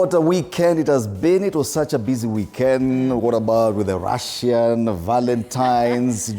what a weekend it has been. It was such a busy weekend. What about with the Russian, Valentine's,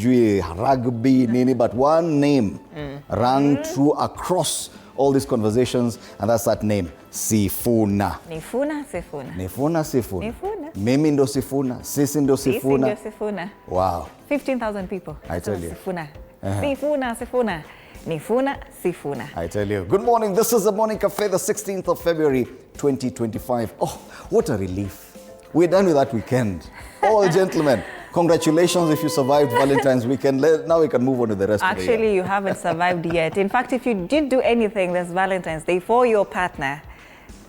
rugby, nini? But one name rang true across all these conversations, and that's that name, Sifuna. Nifuna, Sifuna. Nifuna, Sifuna. Nifuna. Mimi ndo Sifuna. Sisi ndo Sifuna. Sisi ndio Sifuna. Wow. 15,000 people. I tell you. Sifuna. Sifuna, Sifuna. Nifuna, Sifuna. I tell you. Good morning. This is the Morning Cafe, the 16th of February, 2025. Oh, what a relief. We're done with that weekend. Oh, gentlemen, congratulations if you survived Valentine's weekend. Now we can move on to the rest of the year. Actually, you haven't survived yet. In fact, if you did do anything this Valentine's Day for your partner,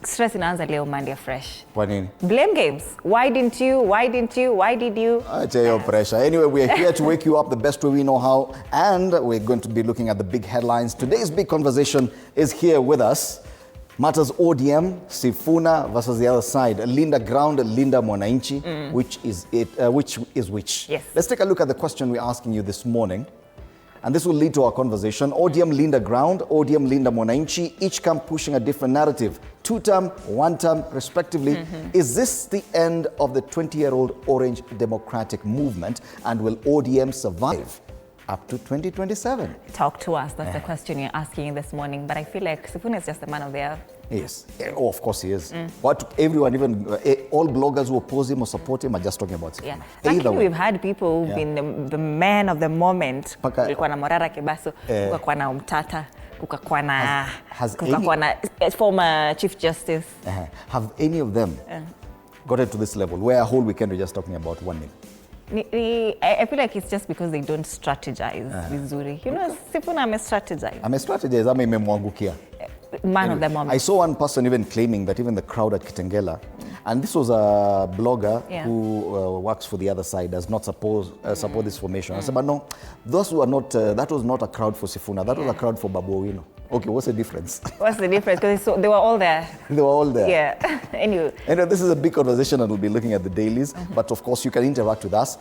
stress inaanza leo Monday fresh. Kwa nini? Blame games. Why didn't you? Why didn't you? Why did you? I tell you, pressure. Anyway, we're here to wake you up the best way we know how, and we're going to be looking at the big headlines. Today's big conversation is here with us. Matters ODM, Sifuna versus the other side. Linda Ground, Linda Mwananchi. Which is it? Which is which? Yes. Let's take a look at the question we're asking you this morning. And this will lead to our conversation. ODM Linda Ground, ODM Linda Mwananchi, each camp pushing a different narrative. 2-term, 1-term, respectively. Is this the end of the 20-year-old Orange Democratic Movement? And will ODM survive up to 2027? Talk to us. That's the question you're asking this morning. But I feel like Sifuna is just a man of the earth. Yes. Oh, of course he is. What everyone, even all bloggers who oppose him or support him are just talking about Sifuna. Yeah. Either Actually, way. we've had people who've been the man of the moment. Kulikuwa na Morara Kibaso, kukakuwa na Umtata, kukakuwa na former Chief Justice. Have any of them gotten to this level where a whole weekend we're just talking about one name? I feel like it's just because they don't strategize vizuri. You know, Sifuna ame-strategize. Ame-strategize, ama imemwangukia. Man of the moment. I saw one person even claiming that even the crowd at Kitengela, and this was a blogger who works for the other side, does not support this formation. I said, but no, those who are not, that was not a crowd for Sifuna, that was a crowd for Babu Owino. Okay, what's the difference? What's the difference? Because they were all there. They were all there. Yeah. Anyway, this is a big conversation and we'll be looking at the dailies, but of course you can interact with us.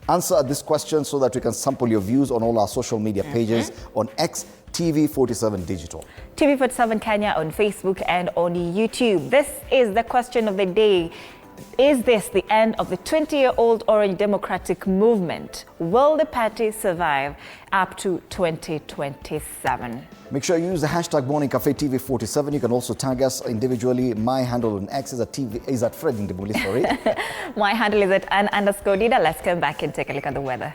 Answer this question so that we can sample your views on all our social media pages on X, TV47 Digital. TV47 Kenya on Facebook and on YouTube. This is the question of the day. Is this the end of the 20-year-old Orange Democratic Movement? Will the party survive up to 2027? Make sure you use the hashtag Morning Cafe TV47. You can also tag us individually. My handle on X is at Fred Ndibuli, sorry. My handle is at @_Dida. Let's come back and take a look at the weather.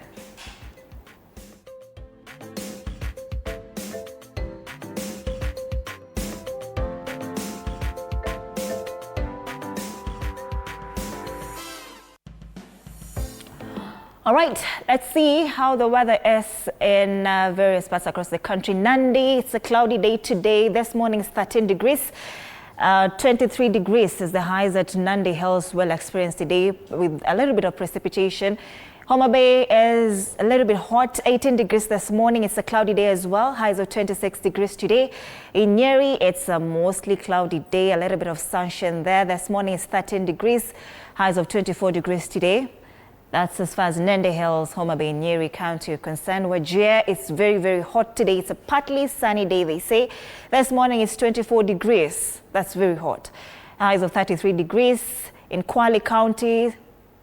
All right, let's see how the weather is in various parts across the country. Nandi, it's a cloudy day today. This morning is 13 degrees. 23 degrees is the highs at Nandi Hills will experience today with a little bit of precipitation. Homa Bay is a little bit hot, 18 degrees this morning. It's a cloudy day as well, highs of 26 degrees today. In Nyeri, it's a mostly cloudy day, a little bit of sunshine there. This morning is 13 degrees, highs of 24 degrees today. That's as far as Nandi Hills, Homa Bay, Nyeri County are concerned. Wajir, it's very, very hot today. It's a partly sunny day, they say. This morning it's 24 degrees. That's very hot. Highs of 33 degrees. In Kwale County,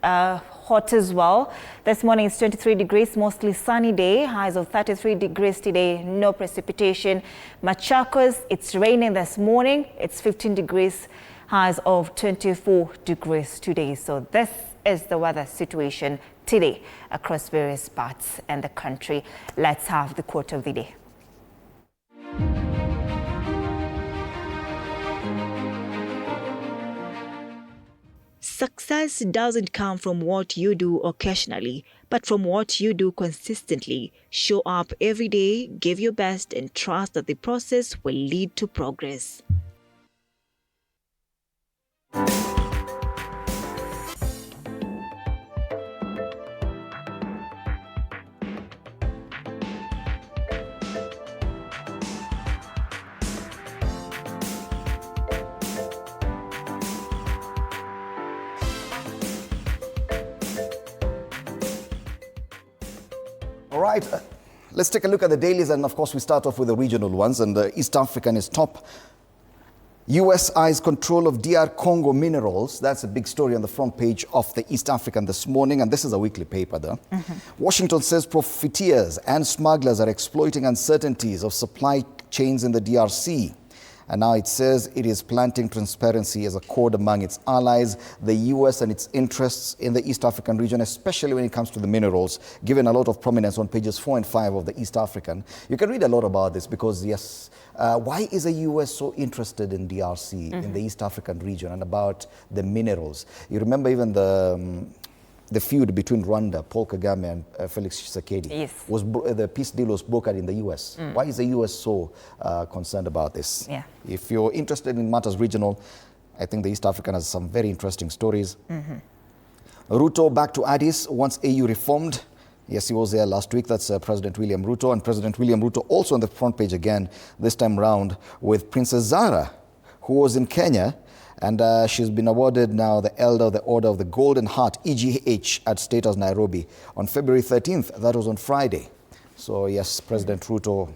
hot as well. This morning it's 23 degrees, mostly sunny day. Highs of 33 degrees today, no precipitation. Machakos, it's raining this morning. It's 15 degrees, highs of 24 degrees today. So this is the weather situation today across various parts in the country. Let's have the quote of the day. Success doesn't come from what you do occasionally, but from what you do consistently. Show up every day, give your best, and trust that the process will lead to progress. All right, let's take a look at the dailies, and of course we start off with the regional ones, and East African is top. US eyes control of DR Congo minerals. That's a big story on the front page of the East African this morning, and this is a weekly paper though. Washington says profiteers and smugglers are exploiting uncertainties of supply chains in the DRC. And now it says it is planting transparency as a code among its allies, the US and its interests in the East African region, especially when it comes to the minerals, given a lot of prominence on pages 4 and 5 of the East African. You can read a lot about this because, yes, why is the US so interested in DRC, in the East African region, and about the minerals? You remember even the feud between Rwanda, Paul Kagame and Felix Tshisekedi. Yes. The peace deal was brokered in the US. Why is the US so concerned about this? Yeah. If you're interested in matters regional, I think the East African has some very interesting stories. Ruto back to Addis once AU reformed. Yes, he was there last week. That's President William Ruto. And President William Ruto also on the front page again, this time round with Princess Zara, who was in Kenya. And she's been awarded now the Elder of the Order of the Golden Heart, EGH, at State House, Nairobi, on February 13th. That was on Friday. So yes, President Ruto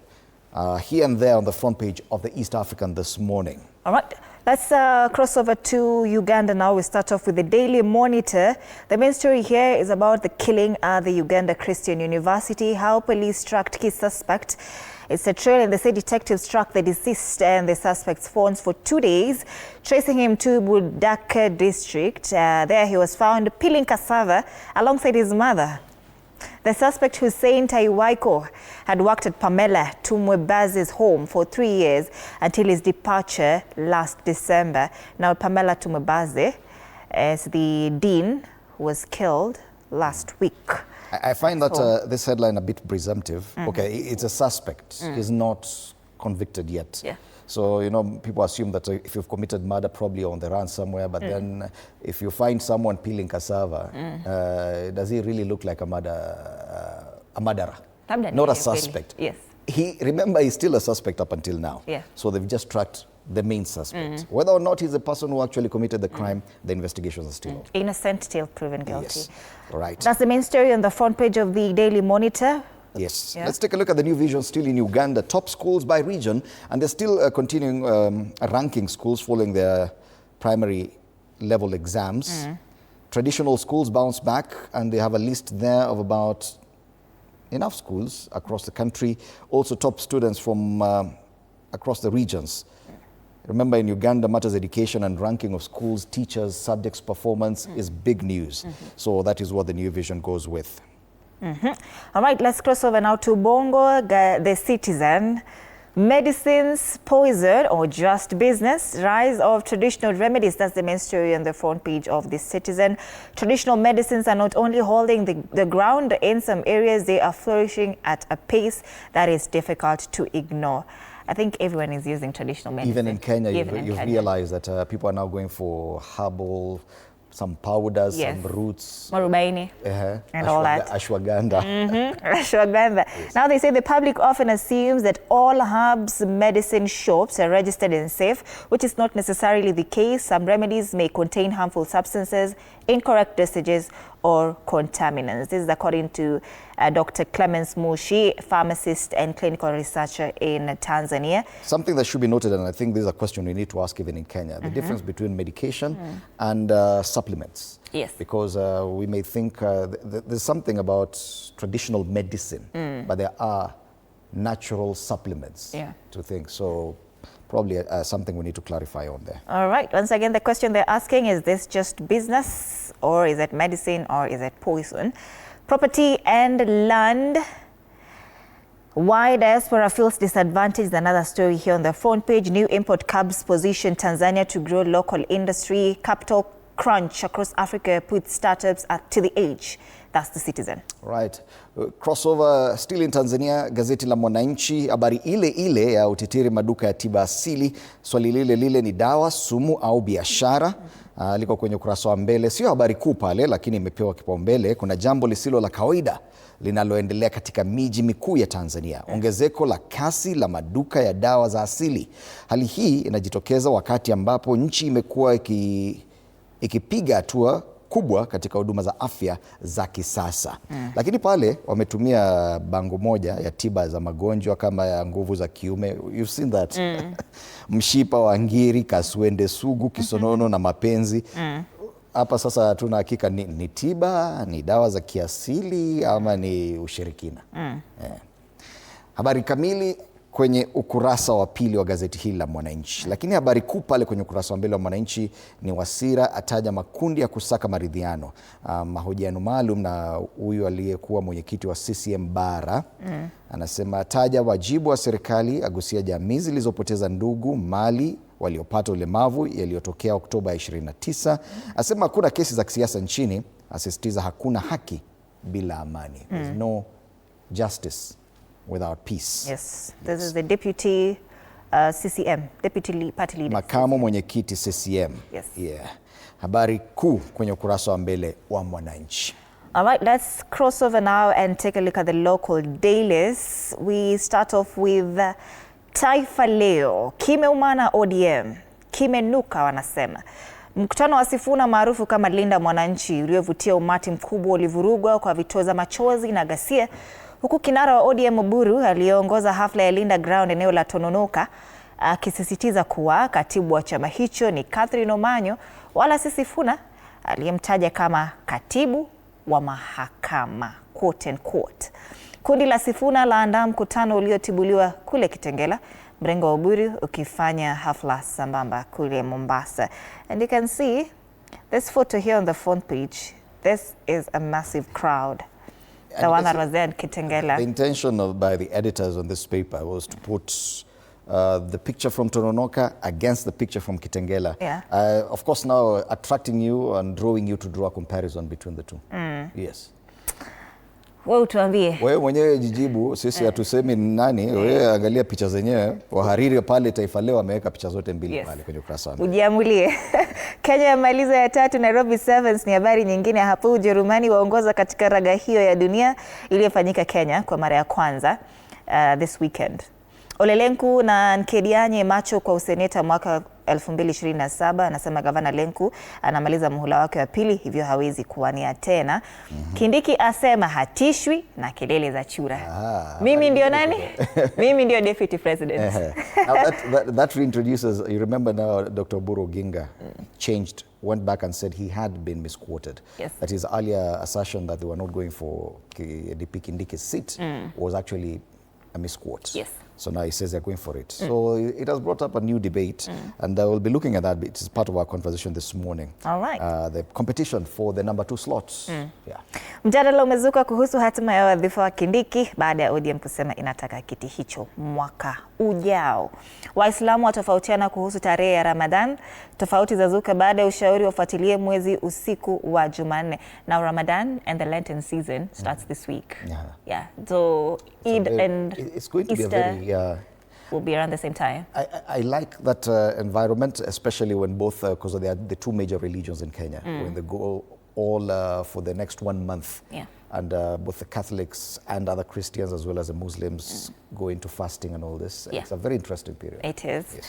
here and there on the front page of the East African this morning. All right, let's cross over to Uganda now. We start off with the Daily Monitor. The main story here is about the killing at the Uganda Christian University, how police tracked key suspect. It's a trail, and they say detectives tracked the deceased and the suspect's phones for 2 days, tracing him to Budaka district. There he was found peeling cassava alongside his mother. The suspect, Hussein Taiwaiko, had worked at Pamela Tumwebazi's home for 3 years until his departure last December. Now, Pamela Tumwebazi, as the dean, was killed last week. I find that this headline a bit presumptive. Okay, it's a suspect. He's not convicted yet. Yeah. So, you know, people assume that if you've committed murder, probably on the run somewhere, but then if you find someone peeling cassava, does he really look like a murderer? Not a suspect. Yes. Remember, he's still a suspect up until now. Yeah. So they've just tracked the main suspect. Whether or not he's the person who actually committed the crime, the investigations are still on. Innocent till proven guilty. Yes, right. That's the main story on the front page of the Daily Monitor. Yes. Yeah. Let's take a look at the new vision still in Uganda. Top schools by region, and they're still continuing ranking schools following their primary level exams. Traditional schools bounce back, and they have a list there of about enough schools across the country. Also top students from across the regions. Remember, in Uganda, matters education and ranking of schools, teachers, subjects, performance is big news. So that is what the new vision goes with. All right, let's cross over now to Bongo, the Citizen. Medicines, poison, or just business? Rise of traditional remedies. That's the main story on the front page of the Citizen. Traditional medicines are not only holding the ground, in some areas they are flourishing at a pace that is difficult to ignore. I think everyone is using traditional medicine. Even in Kenya, you've realized that people are now going for herbal, some powders, some roots. Marubaini and all that. Ashwagandha. Ashwagandha. Yes. Now they say the public often assumes that all herbs medicine shops are registered and safe, which is not necessarily the case. Some remedies may contain harmful substances, incorrect dosages, or contaminants. This is according to Dr. Clemens Mushi, pharmacist and clinical researcher in Tanzania. Something that should be noted, and I think this is a question we need to ask even in Kenya, the difference between medication and supplements. Yes. Because we may think there's something about traditional medicine, but there are natural supplements to think. So probably something we need to clarify on there. All right. Once again, the question they're asking, is this just business, or is it medicine, or is it poison? Property and land. Why diaspora feels disadvantaged? Another story here on the front page. New import curbs position Tanzania to grow local industry. Capital crunch across Africa puts startups to the edge. That's the Citizen. Right. Crossover still in Tanzania, gazeti la Mwananchi, habari ile ile ya utitiri maduka ya tiba asili. Swali lile lile ni dawa, sumu au biashara. Liko kwenye ukurasa wa mbele. Sio habari kuu pale, lakini imepewa kipaumbele. Kuna jambo lisilo la kawaida linaloendelea katika miji mikuu ya Tanzania. Ongezeko la kasi la maduka ya dawa za asili. Hali hii inajitokeza wakati ambapo nchi imekuwa ikipiga hatua kubwa katika huduma za afya za kisasa. Lakini pale wametumia bango moja ya tiba za magonjwa kama ya nguvu za kiume. You've seen that. Mshipa wa ngiri, kaswende sugu, kisonono na mapenzi. Hapa sasa hatuna hakika ni tiba, ni dawa za kiasili ama ni ushirikina. Habari kamili kwenye ukurasa wa pili wa gazeti hili la Mwananchi. Lakini habari kuu pale kwenye ukurasa wa mbele wa Mwananchi ni Wasira ataja makundi ya kusaka maridhiano. Mahojiano maalum na huyu aliyekuwa mwenyekiti wa CCM bara. Anasema ataja wajibu wa serikali, agusia jamii zilizopoteza ndugu, mali, waliopata ulemavu yaliyotokea Oktoba 29. Asema hakuna kesi za kisiasa nchini, asisitiza hakuna haki bila amani. There's no justice without peace. Yes, this is the deputy CCM, deputy party leader. Makamu mwenyekiti CCM. Yes. Yeah. Habari kuu kwenye ukurasa wa mbele wa Mwananchi. All right, let's cross over now and take a look at the local dailies. We start off with Taifa Leo. Kimeumana ODM, kimenuka wanasema. Mkutano wa Sifuna maarufu kama Linda Mwananchi uliovutia umati mkubwa ulivurugwa kwa vitoza machozi na ghasia, huku kinara wa ODM Oburu aliyeongoza hafla ya Linda Ground eneo la Tononoka akisisitiza kuwa katibu wa chama hicho ni Catherine Omanyo wala si Sifuna aliyemtaja kama katibu wa mahakama, quote and quote. Kundi la Sifuna laandaa mkutano uliotibuliwa kule Kitengela, mrengo wa Oburu ukifanya hafla sambamba kule Mombasa. And you can see this photo here on the front page. This is a massive crowd. The one that was there in Kitengela. The intention by the editors on this paper was to put the picture from Tononoka against the picture from Kitengela. Yeah. Of course, now attracting you and drawing you to draw a comparison between the two. Yes. Wewe tuambie. Wewe mwenyewe jijibu, sisi hatusemi nani. Wewe angalia picha zenyewe. Wahariri pale Taifa Leo wameweka picha zote mbili pale kwenye ukurasa wao. Ujiamulie. Kenya yamaliza ya 3, Nairobi Sevens ni habari nyingine. Hapo Ujerumani waongoza katika raga hiyo ya dunia iliyofanyika Kenya kwa mara ya kwanza this weekend. Olelenku na Nkedianye macho kwa useneta mwaka 2027. Anasema gavana Lenku anamaliza muhula wake wa pili, hivyo hawezi kuwania tena. Kindiki asema hatishwi na kelele za chura. Mimi ndio nani? Mimi ndio deputy president. that reintroduces, you remember now Dr. Oburu Ginga went back and said he had been misquoted. Yes. That his earlier assertion that they were not going for DP Kindiki's seat was actually a misquote. Yes. So now he says they're going for it. So it has brought up a new debate, and we'll be looking at that. It is part of our conversation this morning. All right. The competition for the number 2 slots. Yeah. Mjadala umezuka kuhusu hatima ya wadhifa wa Kindiki baada ya ODM kusema inataka kiti hicho mwaka ujao. Waislamu watofautiana kuhusu tarehe ya Ramadan. Tofauti zazuka baada ya ushauri wafuatilie mwezi usiku wa Jumanne. Now Ramadan and the Lenten season starts this week. Yeah. So Eid and it's going to Easter be a very will be around the same time. I like that environment, especially when both, because they are the two major religions in Kenya, when they go all for the next 1 month. Yeah. And both the Catholics and other Christians as well as the Muslims go into fasting and all this. Yeah. It's a very interesting period. It is. Yes.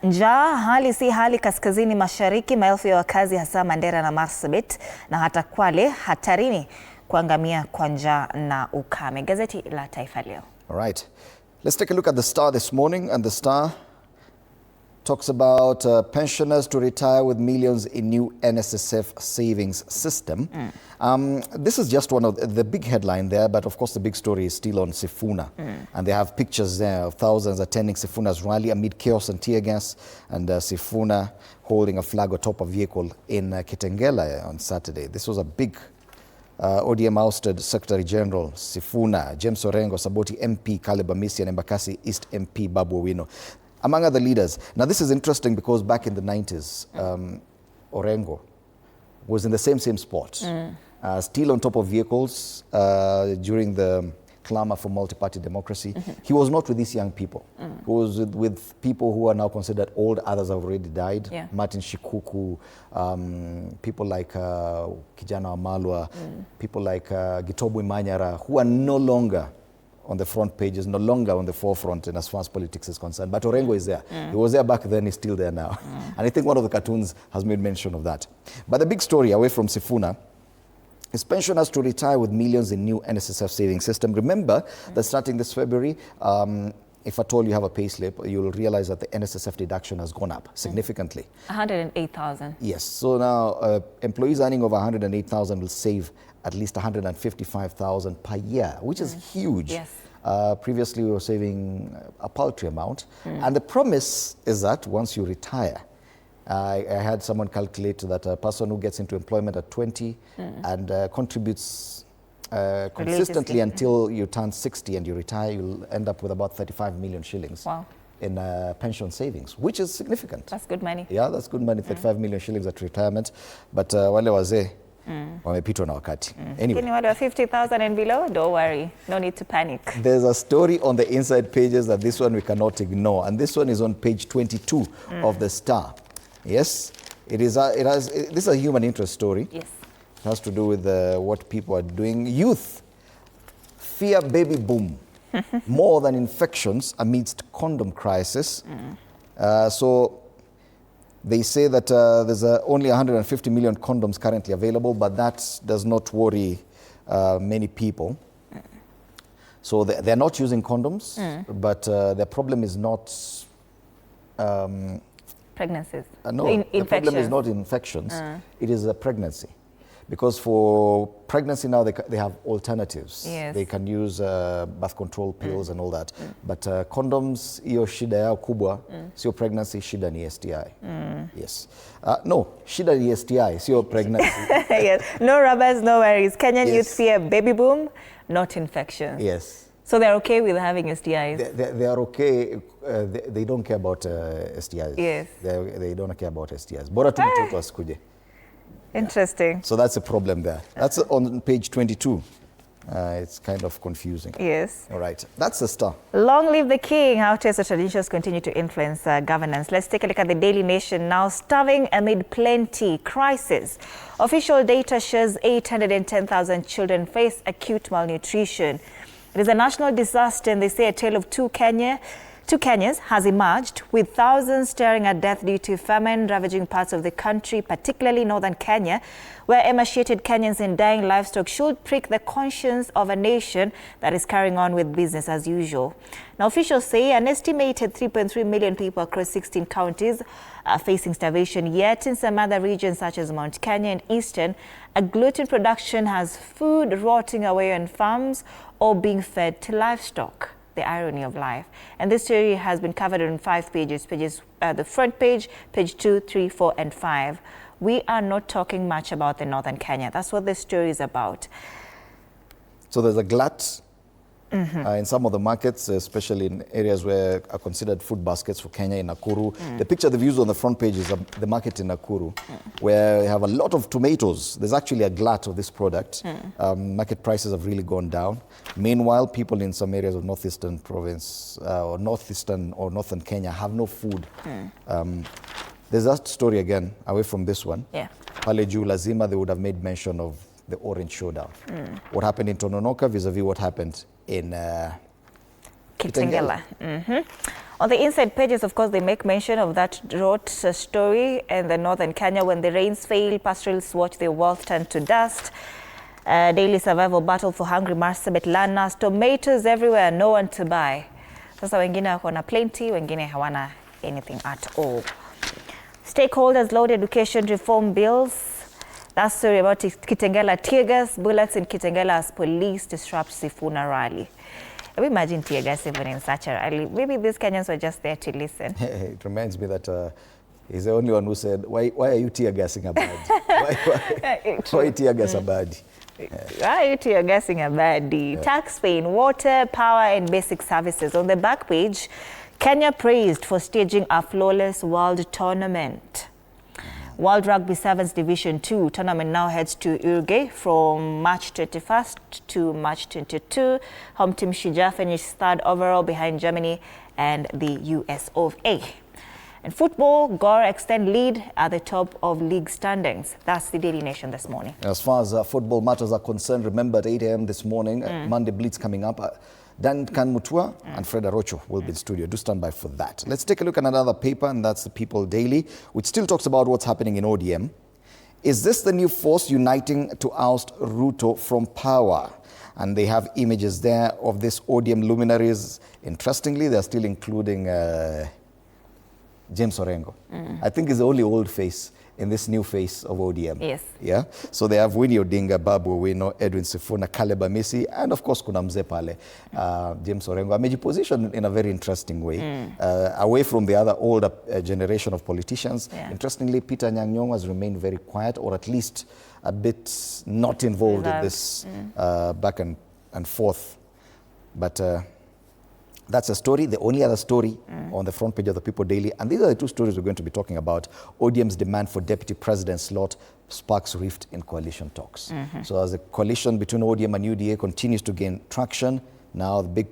Njaa hali si hali kaskazini mashariki, maelfu ya wakazi hasa Mandera na Marsabit na hata Kwale hatarini kuangamia kwa njaa na ukame. Gazeti la Taifa Leo. All right. Let's take a look at the Star this morning, and the Star talks about pensioners to retire with millions in new NSSF savings system. This is just one of the big headline there, but of course the big story is still on Sifuna. And they have pictures there of thousands attending Sifuna's rally amid chaos and tear gas, and Sifuna holding a flag atop a vehicle in Kitengela on Saturday. This was a big ODM ousted Secretary General Sifuna, James Orengo, Saboti MP, Caleb Amisi, and Embakasi East MP, Babu Owino, among other leaders. Now this is interesting because back in the 90s, Orengo was in the same spot, still on top of vehicles during the clamor for multi-party democracy. He was not with these young people. He was with people who are now considered old, others have already died. Yeah. Martin Shikuku, people like Kijana Wamalwa, people like Gitobwe Manyara, who are no longer on the front page, is no longer on the forefront in as far as politics is concerned. But Orengo is there. He was there back then, he's still there now. And I think one of the cartoons has made mention of that. But the big story away from Sifuna is pensioners to retire with millions in new NSSF savings system. Remember that starting this February, if at all you have a pay slip, you'll realize that the NSSF deduction has gone up significantly. 108,000. Yes. So now employees earning over 108,000 will save at least 155,000 per year, which is huge. Yes. Previously, we were saving a paltry amount. And the promise is that once you retire, I had someone calculate that a person who gets into employment at 20 and contributes consistently until you turn 60 and you retire, you'll end up with about 35 million shillings in pension savings, which is significant. That's good money. Yeah, that's good money, 35 million shillings at retirement. But wale wazee, wamepitwa na wakati. Anyway. Wale wa 50,000 and below, don't worry, no need to panic. There's a story on the inside pages that this one we cannot ignore, and this one is on page 22 of the Star. Yes, this is a human interest story. Yes. It has to do with what people are doing. Youth fear baby boom more than infections amidst condom crisis. So they say that there's only 150 million condoms currently available, but that does not worry many people. So they're not using condoms, but their problem is not pregnancies. No, the problem is not infections. It is a pregnancy. Because for pregnancy now, they have alternatives. Yes. They can use birth control pills and all that. But condoms, iyo shida yao kubwa, sio pregnancy, shida ni STI. Yes. No, shida ni STI, sio pregnancy. Yes. No rubbers, no worries. Kenyan youth fear baby boom, not infection. Yes. So they're okay with having STIs? They are okay. They don't care about STIs. Yes. They don't care about STIs. Bora tu mtoto asikuje. Interesting. So that's a problem there. That's on page 22. It's kind of confusing. Yes. All right. That's the Star. Long live the king. How tests the traditions continue to influence governance. Let's take a look at the Daily Nation now. Starving amid plenty crisis. Official data shows 810,000 children face acute malnutrition. It is a national disaster, and they say a tale of two Kenyas has emerged, with thousands staring at death due to famine ravaging parts of the country, particularly northern Kenya, where emaciated Kenyans and dying livestock should prick the conscience of a nation that is carrying on with business as usual. Now, officials say an estimated 3.3 million people across 16 counties are facing starvation, yet in some other regions such as Mount Kenya and Eastern, a gluten production has food rotting away on farms or being fed to livestock. The irony of life. And this story has been covered on 5 pages. The front page, page 2, 3, 4, and 5. We are not talking much about the northern Kenya. That's what this story is about. So there's a glut in some of the markets, especially in areas where are considered food baskets for Kenya, in Nakuru. The picture they've used on the front page is the market in Nakuru, where they have a lot of tomatoes. There's actually a glut of this product. Market prices have really gone down. Meanwhile, people in some areas of northeastern province, or northern Kenya have no food. There's that story again, away from this one. Yeah. Pale juu lazima, they would have made mention of the Orange Showdown. What happened in Tononoka vis-a-vis what happened in Kitengela. On the inside pages, of course, they make mention of that drought story in the northern Kenya. When the rains fail, pastoralists watch their wealth turn to dust. Daily survival battle for hungry Marsabit learners. Tomatoes everywhere, no one to buy. Sasa wengine wako na plenty, wengine hawana anything at all. Stakeholders load education reform bills. That story about Kitengela tear gas, bullets in Kitengela as police disrupt Sifuna rally. Can you imagine tear gas even in such a rally? Maybe these Kenyans were just there to listen. It reminds me that he's the only one who said, why are you tear gassing a baddie? Why tear gas a baddie? Why are you tear gassing a baddie? Tax paying, water, power, and basic services. On the back page, Kenya praised for staging a flawless world tournament. World Rugby Sevens Division 2 tournament now heads to Uruguay from March 21st to March 22. Home team Shujaa finished third overall behind Germany and the US of A. In football, Gor extend lead at the top of league standings. That's the Daily Nation this morning. As far as football matters are concerned, remember at 8 a.m. this morning, Monday Blitz coming up. Duncan Mutua and Fred Arocho will be in studio. Do stand by for that. Let's take a look at another paper, and that's the People Daily, which still talks about what's happening in ODM. Is this the new force uniting to oust Ruto from power? And they have images there of this ODM luminaries. Interestingly, they're still including James Orengo. I think he's the only old face in this new face of ODM. Yes. Yeah. So they have Winnie Odinga, Babu Owino, Edwin Sifuna, Caleb Amisi, and of course kuna mzee pale, James Orengo. Amejipositioned in a very interesting way, away from the other older generation of politicians. Yeah. Interestingly, Peter Nyang' has remained very quiet, or at least a bit not involved in this back and forth. But that's a story. The only other story on the front page of the People Daily, and these are the two stories we're going to be talking about. ODM's demand for deputy president slot sparks rift in coalition talks. So as the coalition between ODM and UDA continues to gain traction, now the big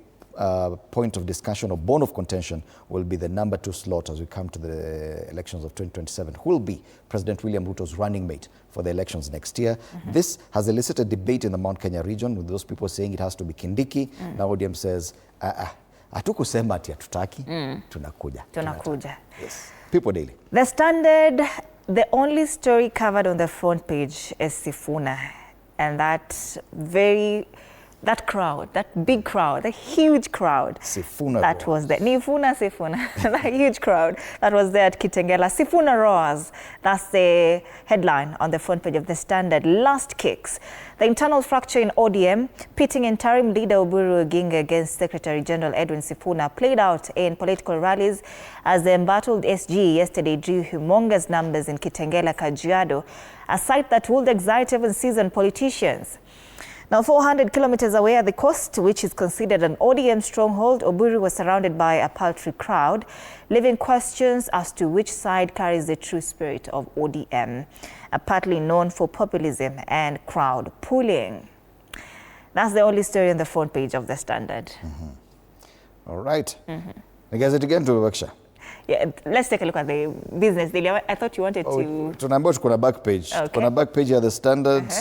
point of discussion or bone of contention will be the number 2 slot as we come to the elections of 2027, who will be President William Ruto's running mate for the elections next year. This has elicited debate in the Mount Kenya region, with those people saying it has to be Kindiki. Now ODM says, hatukusema ati hatutaki, tunakuja. Yes. People Daily. The Standard, the only story covered on the front page is Sifuna, and that crowd, that big crowd, the huge crowd. Sifuna that was there. Sifuna, that huge crowd that was there at Kitengela. Sifuna roars. That's the headline on the front page of the Standard. Last kicks. The internal fracture in ODM, pitting interim leader Oburu Oginga against Secretary General Edwin Sifuna, played out in political rallies as the embattled SG yesterday drew humongous numbers in Kitengela, Kajiado, a sight that would excite even seasoned politicians. Now, 400 kilometers away at the coast, which is considered an ODM stronghold, Oburu was surrounded by a paltry crowd, leaving questions as to which side carries the true spirit of ODM, partly known for populism and crowd pulling. That's the only story on the front page of the Standard. All right. You guys it again to Waksha. Yeah, let's take a look at the Business Daily. I thought you wanted to... Tunaambiwa kuna back page. Okay. Kuna back page of the Standard.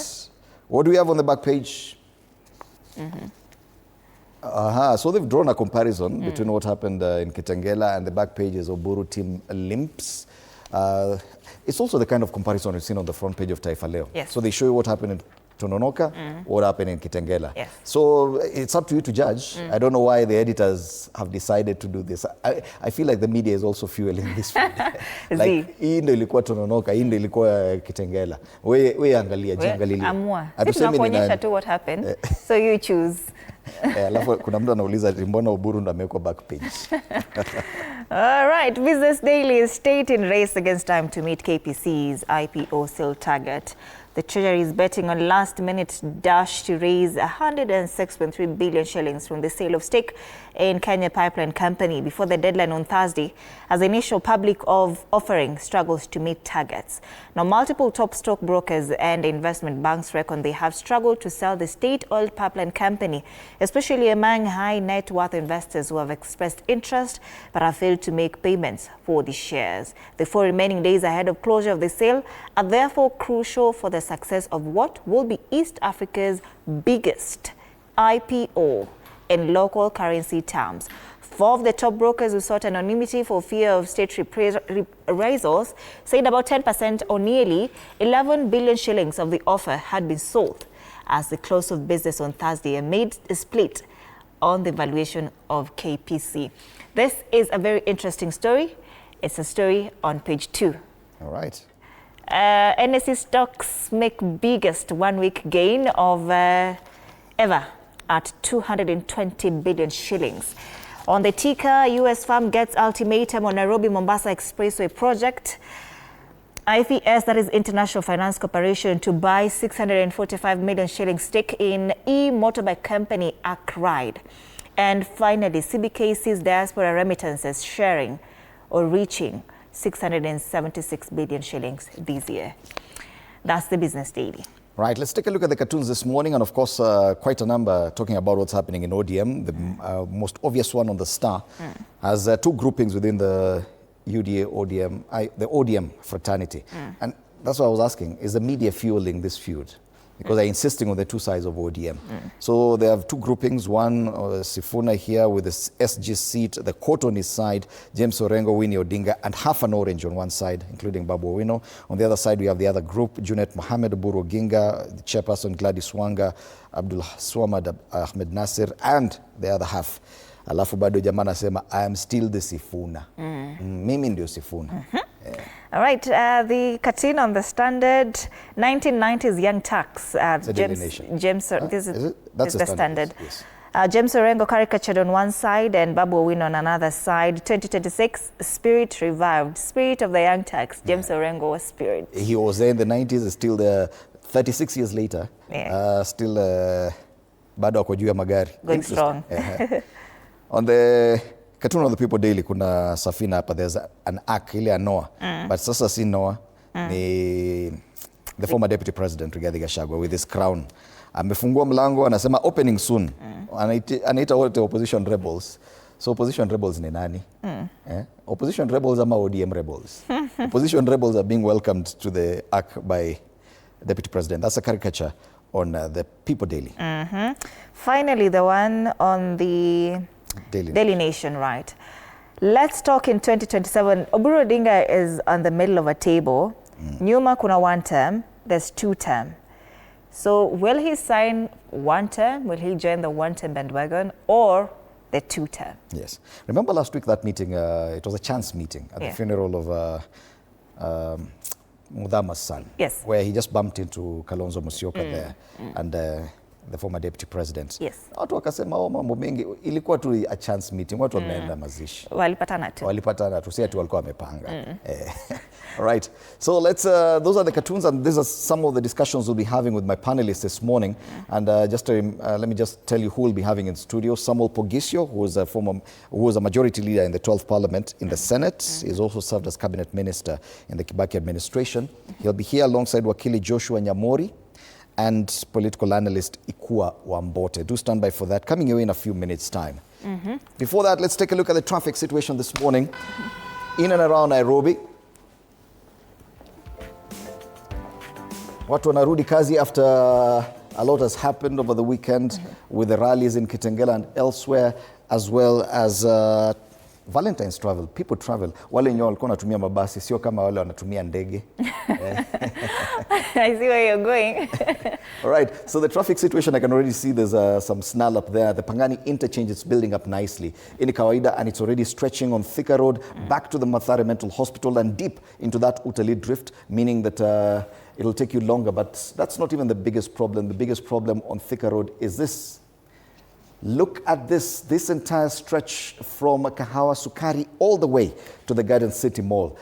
What do we have on the back page? So they've drawn a comparison between what happened in Kitengela and the back page is Oburu team limps. It's also the kind of comparison we've seen on the front page of Taifa Leo. Yes. So they show you what happened in Tononoka, what happened in Kitengela. Yes. So it's up to you to judge. I don't know why the editors have decided to do this. I feel like the media is also fueling this. Like, hii ndio ilikuwa Tononoka, hii ndio ilikuwa Kitengela. We angalia, jiangalia. Amua. Sisi tunakuonyesha tu what happened. So you choose. Alafu kuna mtu anauliza mbona Oburu ndo amewekwa back page. All right, Business Daily is state in race against time to meet KPC's IPO sale target. The Treasury is betting on last-minute dash to raise 106.3 billion shillings from the sale of stake in Kenya Pipeline Company before the deadline on Thursday, as the initial public offering struggles to meet targets. Now, multiple top stockbrokers and investment banks reckon they have struggled to sell the state-owned pipeline company, especially among high-net-worth investors who have expressed interest but have failed to make payments for the shares. The 4 remaining days ahead of closure of the sale are therefore crucial for the success of what will be East Africa's biggest IPO in local currency terms. 4 of the top brokers who sought anonymity for fear of state reprisals said about 10% or nearly 11 billion shillings of the offer had been sold as the close of business on Thursday amid a split on the valuation of KPC. This is a very interesting story. It's a story on page 2. All right. NSE stocks make biggest one-week gain of ever at 220 billion shillings. On the ticker, US firm gets ultimatum on Nairobi-Mombasa Expressway project. IFS, that is International Finance Corporation, to buy 645 million shilling stake in e-motorbike company Arkride. And finally, CBK sees diaspora remittances sharing or reaching 676 billion shillings this year. That's the Business Daily. Right, let's take a look at the cartoons this morning, and of course, quite a number talking about what's happening in ODM. The most obvious one on the Star has 2 groupings within the UDA ODM, the ODM fraternity. And that's what I was asking, is the media fueling this feud? because they're insisting on the two sides of ODM. So they have two groupings, one Sifuna here with the SG seat, the coat on his side, James Orengo, Winnie Odinga, and half an orange on one side, including Babu Owino. On the other side, we have the other group, Junet Mohamed, Oburu Oginga, the chairperson Gladys Wanga, Abdul Swamad Ahmed Nasir, and the other half. Alafu bado jamaa nasema, I am still the Sifuna. Mimi ndio Sifuna. Yeah. All right, the cartoon on the Standard, 1990s Young Turks. James, this is the Standard. Yes. James Orengo caricatured on one side and Babu Owino on another side. 2026, Spirit revived. Spirit of the Young Turks. James Orengo was Spirit. He was there in the 90s, still there 36 years later. Yeah. Still bado ako juu ya magari. Going strong. On the cartoon of the People Daily, kuna Safina hapa, there's an arc, ile Noah. But sasa si Noah, ni the former deputy president, Rigathi Gachagua, with his crown. Amefungua mlango, anasema opening soon. Anaita wote opposition rebels. So opposition rebels ni nani? Opposition rebels ama ODM rebels? Opposition rebels are being welcomed to the arc by deputy president. That's a caricature on the People Daily. Finally, the one on the Daily Nation, right? Let's talk in 2027. Oburu Odinga is on the middle of a table. Nyuma kuna one term, there's two term. So will he sign one term? Will he join the one term bandwagon or the two term? Yes. Remember last week that meeting, it was a chance meeting at the funeral of Mudhama's son. Yes. Where he just bumped into Kalonzo Musyoka there and the former deputy president. Yes. Watu wakasema mambo mengi, ilikuwa tu a chance meeting, watu wameenda mazishi. Walipatana tu. Si ati walikuwa wamepanga. All right. So let's those are the cartoons, and these are some of the discussions we'll be having with my panelists this morning. And let me just tell you who we'll be having in studio. Samuel Pogisio, who was a majority leader in the 12th Parliament in the Senate. He's also served as cabinet minister in the Kibaki administration. He'll be here alongside Wakili Joshua Nyamori and political analyst Ikua Wambote. Do stand by for that. Coming your way in a few minutes' time. Before that, let's take a look at the traffic situation this morning in and around Nairobi. Watu wanarudi kazi after a lot has happened over the weekend with the rallies in Kitengela and elsewhere, as well as Valentine's travel. People travel. Wale wenye walikuwa wanatumia mabasi sio kama wale wanatumia ndege. I see where you're going. All right. So the traffic situation, I can already see there's some snarl up there. The Pangani interchange is building up nicely in Kawaida, and it's already stretching on Thika Road back to the Mathare Mental Hospital and deep into that Utalii drift, meaning that it'll take you longer. But that's not even the biggest problem. The biggest problem on Thika Road is this. Look at this entire stretch from Kahawa Sukari all the way to the Garden City Mall.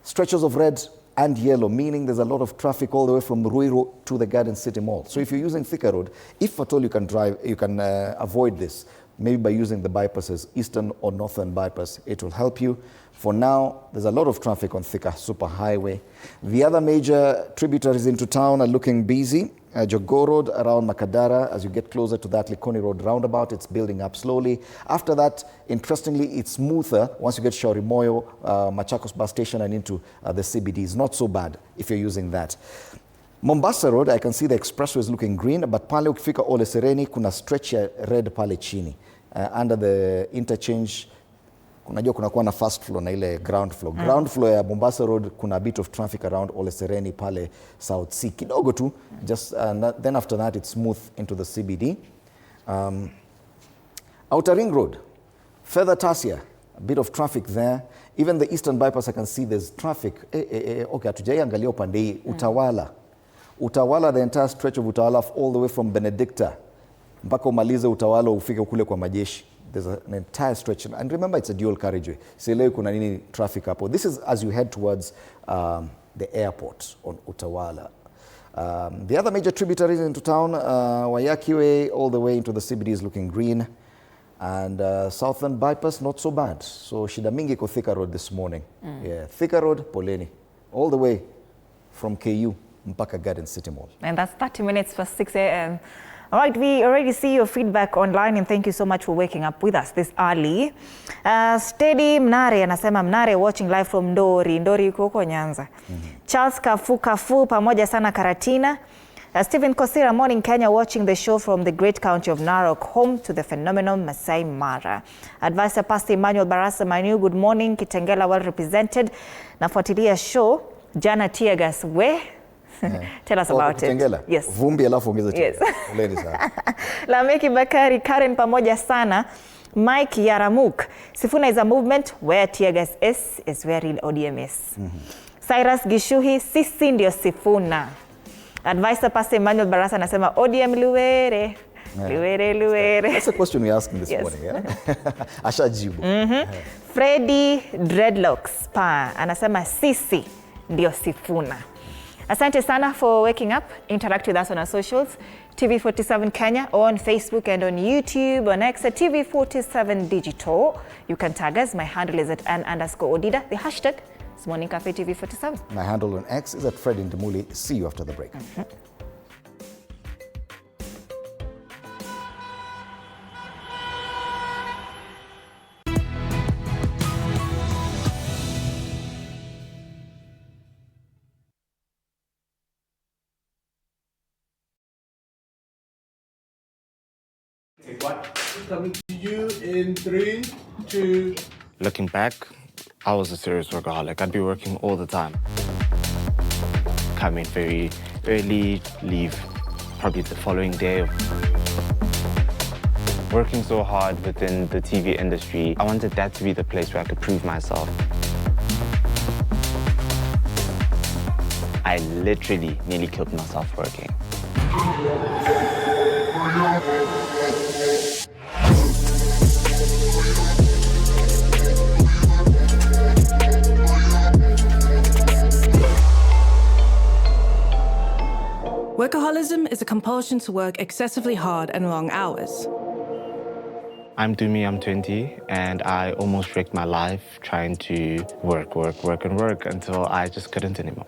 Stretches of red and yellow, meaning there's a lot of traffic all the way from Ruiru to the Garden City Mall. So if you're using Thika Road, if at all you can avoid this, maybe by using the bypasses, Eastern or Northern bypass, it will help you. For now, there's a lot of traffic on Thika Superhighway. The other major tributaries into town are looking busy. Jogoo Road around Makadara, as you get closer to that Likoni Road roundabout, it's building up slowly. After that, interestingly, it's smoother once you get Shauri Moyo, Machakos bus station and into the CBD. It's not so bad if you're using that. Mombasa Road, I can see the expressway is looking green, but pale ukifika Ole Sereni, kuna stretch ya red pale chini. Under the interchange, kunajua kunakuwa na first floor na ile ground floor. Ground floor ya Mombasa Road, kuna a bit of traffic around Ole Sereni pale South Sea. Kidogo tu, just then after that it's smooth into the CBD. Outer Ring Road, further Tasia, a bit of traffic there. Even the Eastern bypass, I can see there's traffic. Okay, hatujaiangalia upande hii. Utawala, the entire stretch of Utawala all the way from Benedicta mpaka umalize Utawala ufike kule kwa majeshi. There's an entire stretch. And remember, it's a dual carriageway. Sielewi kuna nini traffic hapo. This is as you head towards the airport on Utawala. The other major tributaries into town, Wayaki Way all the way into the CBD is looking green. And Southern bypass, not so bad. So shida mingi ko Thika Road this morning. Yeah, Thika Road, poleni. All the way from KU mpaka Garden City Mall. And that's 30 minutes for 6 a.m. All right, we already see your feedback online, and thank you so much for waking up with us this early. Steady Mnare anasema Mnare watching live from Ndori yuko huko Nyanza. Charles Kafu pamoja sana Karatina. Stephen Kosira, morning Kenya, watching the show from the great county of Narok, home to the phenomenal Masai Mara. Advisor Pastor Emmanuel Barasa Manu, good morning. Kitengela well represented. Nafuatilia show, jana tear gas, where? Tell us about Kitengela. It. Yes. Vumbi alafu ongeza yes. Ladies. Lameki Bakari, Karen pamoja sana. Mike Yaramuk, Sifuna is a movement where tear gas is where real ODM is. Cyrus Gishuhi, sisi ndio Sifuna. Advisor Pastor Emmanuel Barasa anasema ODM luwere. Luwere. That's a question we're asking this morning. Yeah? Ashajibu. Freddy Dreadlocks pa anasema sisi ndio Sifuna. Asante sana for waking up. Interact with us on our socials. TV47 Kenya on Facebook and on YouTube, on X at TV47 Digital. You can tag us. My handle is at @Odida. The hashtag is Morning Cafe TV47. My handle on X is at Fred Ndimuli. See you after the break. Coming to you in 3, 2. Looking back, I was a serious workaholic. I'd be working all the time. Come in very early, leave probably the following day. Working so hard within the TV industry, I wanted that to be the place where I could prove myself. I literally nearly killed myself working. Workaholism is a compulsion to work excessively hard and long hours. I'm Dumi, I'm 20, and I almost wrecked my life trying to work until I just couldn't anymore.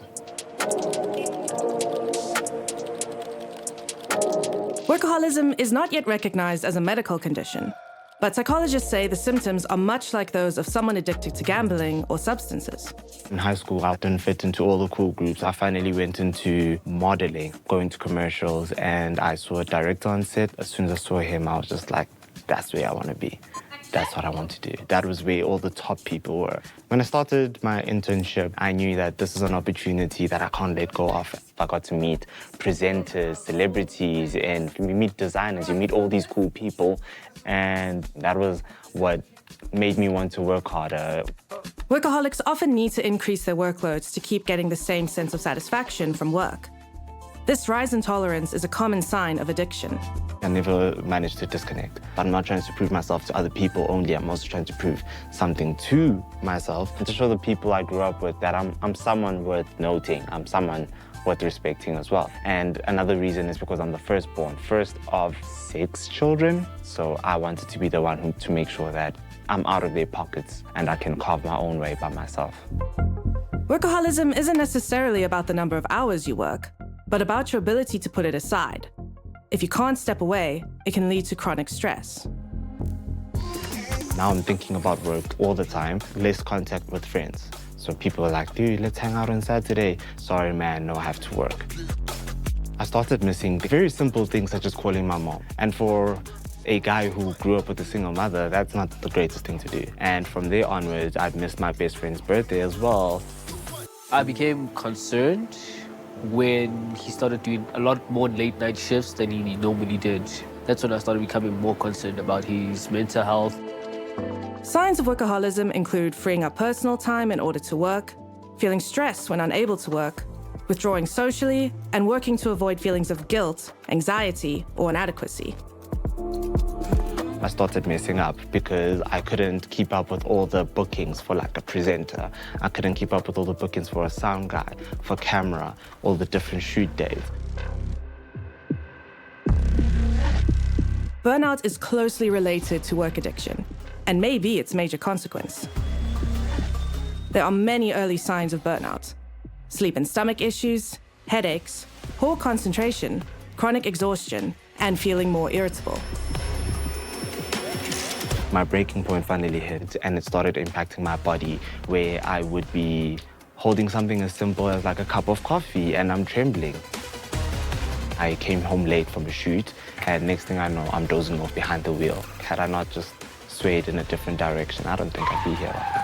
Workaholism is not yet recognized as a medical condition, but psychologists say the symptoms are much like those of someone addicted to gambling or substances. In high school, I didn't fit into all the cool groups. I finally went into modeling, going to commercials, and I saw a director on set. As soon as I saw him, I was just like, that's where I want to be. That's what I want to do. That was where all the top people were. When I started my internship, I knew that this is an opportunity that I can't let go of. I got to meet presenters, celebrities, and we meet designers, you meet all these cool people, and that was what made me want to work harder. Workaholics often need to increase their workloads to keep getting the same sense of satisfaction from work. This rise in tolerance is a common sign of addiction. I never managed to disconnect. I'm not trying to prove myself to other people only. I'm also trying to prove something to myself and to show the people I grew up with that I'm someone worth noting. I'm someone worth respecting as well. And another reason is because I'm the firstborn, first of 6 children. So I wanted to be the one to make sure that I'm out of their pockets and I can carve my own way by myself. Workaholism isn't necessarily about the number of hours you work, but about your ability to put it aside. If you can't step away, it can lead to chronic stress. Now I'm thinking about work all the time, less contact with friends. So people are like, dude, let's hang out on Saturday. Sorry, man, no, I have to work. I started missing very simple things such as calling my mom. And for a guy who grew up with a single mother, that's not the greatest thing to do. And from there onwards, I'd missed my best friend's birthday as well. I became concerned when he started doing a lot more late night shifts than he normally did. That's when I started becoming more concerned about his mental health. Signs of workaholism include freeing up personal time in order to work, feeling stressed when unable to work, withdrawing socially, and working to avoid feelings of guilt, anxiety, or inadequacy. I started messing up because I couldn't keep up with all the bookings for like a presenter. I couldn't keep up with all the bookings for a sound guy, for camera, all the different shoot days. Burnout is closely related to work addiction, and may be its major consequence. There are many early signs of burnout: sleep and stomach issues, headaches, poor concentration, chronic exhaustion, and feeling more irritable. My breaking point finally hit, and it started impacting my body, where I would be holding something as simple as like a cup of coffee and I'm trembling. I came home late from a shoot, and next thing I know, I'm dozing off behind the wheel. Had I not just swayed in a different direction, I don't think I'd be here.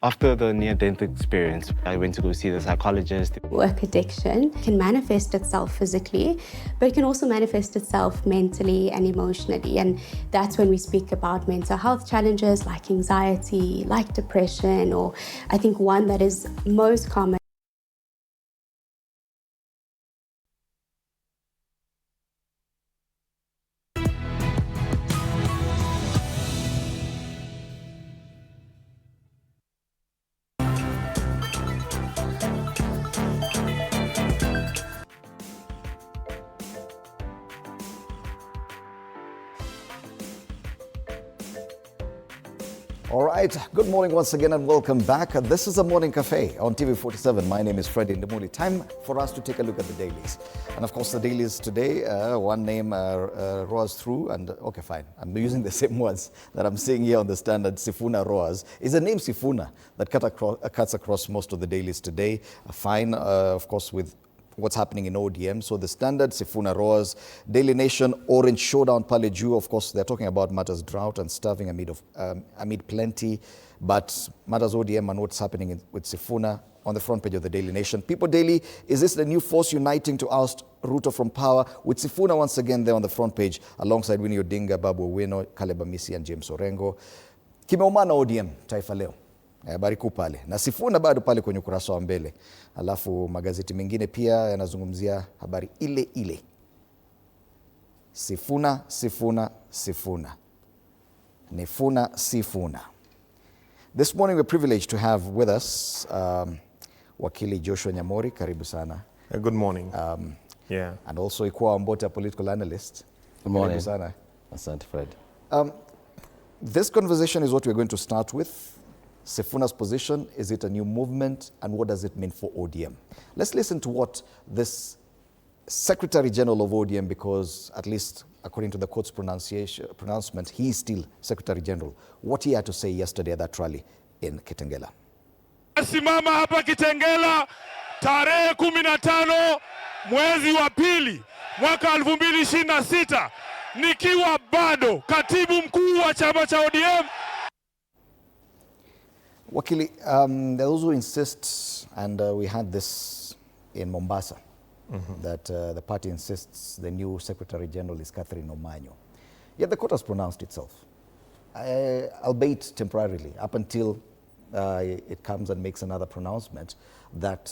After the near-death experience, I went to go see the psychologist. Work addiction can manifest itself physically, but it can also manifest itself mentally and emotionally. And that's when we speak about mental health challenges like anxiety, like depression, or I think one that is most common. All right, good morning once again and welcome back. This is a Morning Cafe on TV47. My name is Freddie Ndemuli. Time for us to take a look at the dailies. And of course, the dailies today, one name roars through, and okay, fine. I'm using the same words that I'm seeing here on the standard. Sifuna roars. Is the name Sifuna that cuts across most of the dailies today. Fine, of course, with what's happening in ODM. So the standard, Sifuna roars. Daily Nation, orange showdown pale juu. Of course, they're talking about matters drought and starving amid plenty. But matters ODM and what's happening with Sifuna on the front page of the Daily Nation. People Daily, is this the new force uniting to oust Ruto from power? With Sifuna once again there on the front page, alongside Winnie Odinga, Babu Owino, Caleb Amisi and James Orengo. Kimeumana ODM, Taifa Leo. Habari kuu pale na Sifuna bado pale kwenye ukurasa wa mbele, alafu magazeti mengine pia yanazungumzia habari ile ile. Sifuna, Sifuna, Sifuna. Nifuna, Sifuna. This morning we're privileged to have with us Wakili Joshua Nyamori. Karibu sana. Good morning. And also Ikwa Wambota, political analyst. Good morning. Karibu sana. Asante, Fred. This conversation is what we're going to start with. Sifuna's position, is it a new movement, and what does it mean for ODM? Let's listen to what this Secretary General of ODM, because at least according to the court's pronouncement, he is still Secretary General, what he had to say yesterday at that rally in Kitengela. Simama hapa Kitengela tarehe 15 mwezi wa pili mwaka 2026 nikiwa bado katibu mkuu wa chama cha ODM. Wakili, those who insist, and we had this in Mombasa, that the party insists the new Secretary General is Catherine Omanyo. Yet the court has pronounced itself, albeit temporarily, up until it comes and makes another pronouncement, that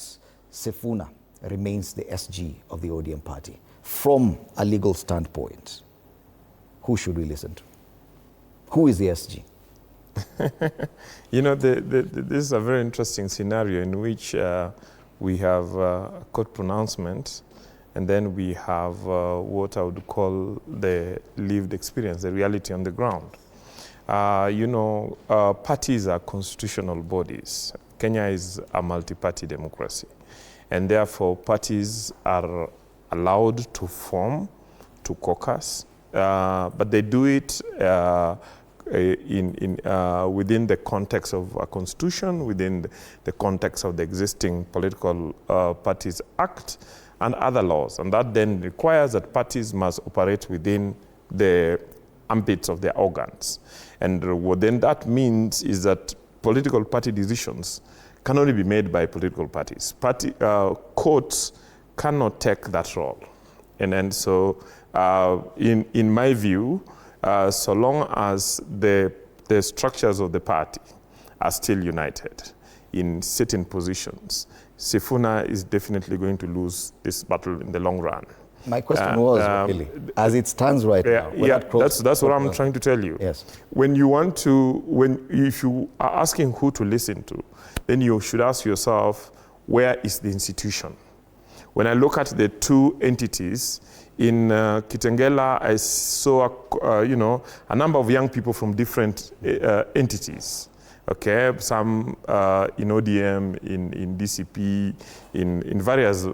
Sifuna remains the SG of the ODM party. From a legal standpoint, who should we listen to? Who is the SG? You know, this is a very interesting scenario in which we have a court pronouncement, and then we have what I would call the lived experience, the reality on the ground. You know, parties are constitutional bodies. Kenya is a multi-party democracy, and therefore parties are allowed to form, to caucus, but they do it within the context of a constitution, within the context of the existing Political Parties Act and other laws. And that then requires that parties must operate within the ambits of their organs. And what then that means is that political party decisions can only be made by political parties. Courts cannot take that role. And so in my view, so long as the structures of the party are still united in certain positions, Sifuna is definitely going to lose this battle in the long run. My question was, really, as it stands right now. Yeah, that's what I'm trying to tell you. Yes. When you want to, if you are asking who to listen to, then you should ask yourself, where is the institution? When I look at the two entities, in Kitengela, I saw, a number of young people from different entities. Okay, some in ODM, in DCP, in various,